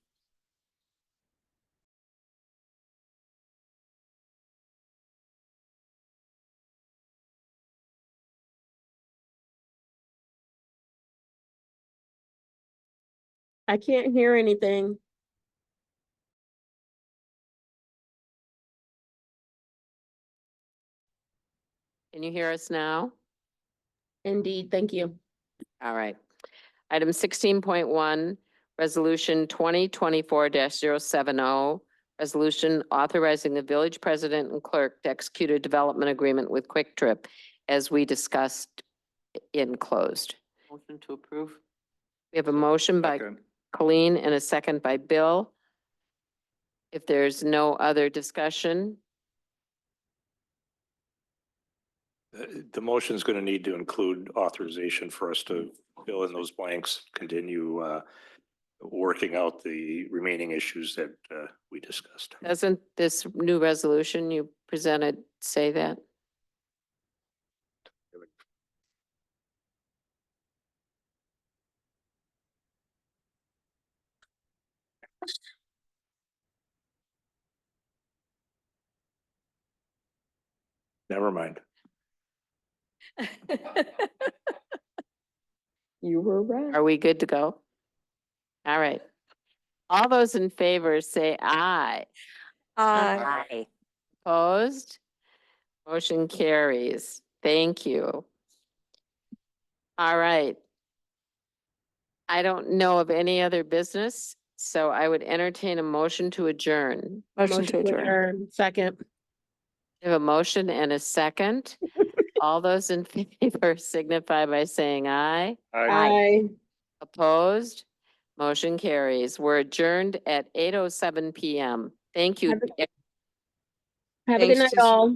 I can't hear anything. Can you hear us now? Indeed, thank you. All right. Item 16.1, Resolution 2024-070, resolution authorizing the village president and clerk to execute a development agreement with Quick Trip as we discussed in closed. Motion to approve. We have a motion by Second. Colleen and a second by Bill. If there's no other discussion, The motion is going to need to include authorization for us to fill in those blanks, continue working out the remaining issues that we discussed. Doesn't this new resolution you presented say that? Never mind. You were right. Are we good to go? All right. All those in favor say aye. Aye. Opposed? Motion carries. Thank you. All right. I don't know of any other business, so I would entertain a motion to adjourn. Motion to adjourn. Second. I have a motion and a second. All those in favor signify by saying aye. Aye. Opposed? Motion carries. We're adjourned at 8:07 PM. Thank you. Have a good night, all.